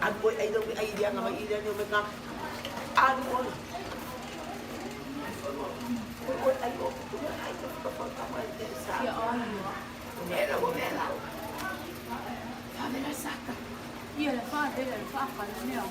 [SPEAKER 7] Aku ai đâu ai dia ngam ai dia nyo mekam. Anu. Oi ai ko. Ai ko pa pa desa. Ya Allah. Era bonela. Fame la sacca. Io la fa della fa ne ho.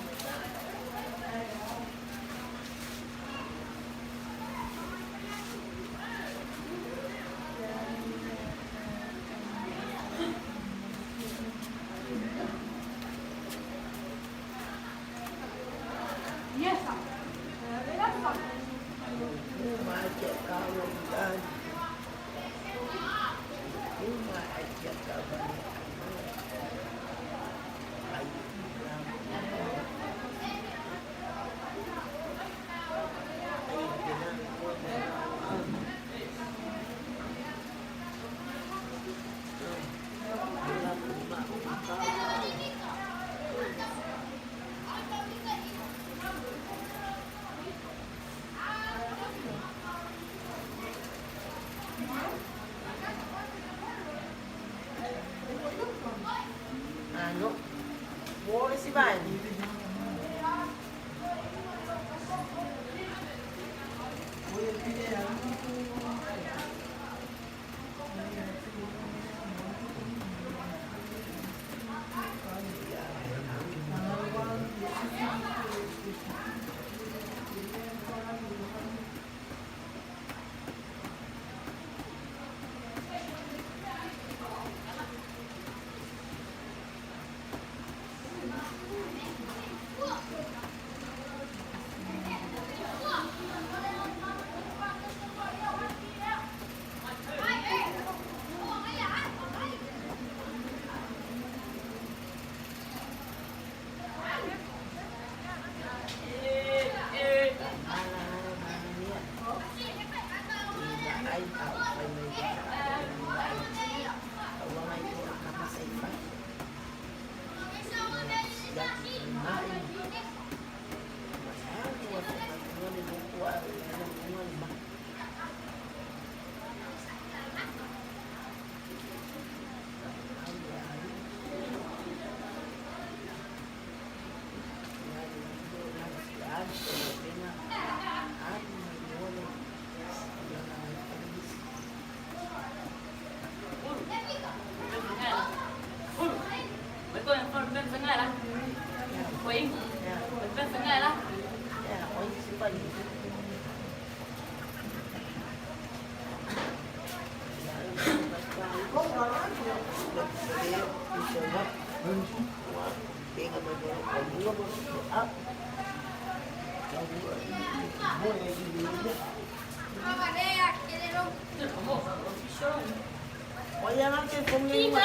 [SPEAKER 7] Oya nanti pungli ni.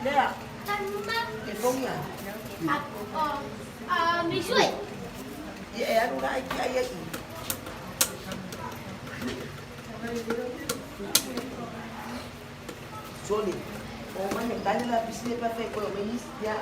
[SPEAKER 7] Dia. Cái phong ya.
[SPEAKER 15] Mình suy.
[SPEAKER 7] Iya, anu dah ai. Sorry. Oh, mana tadi lah bisnes pakai kalau menis dia.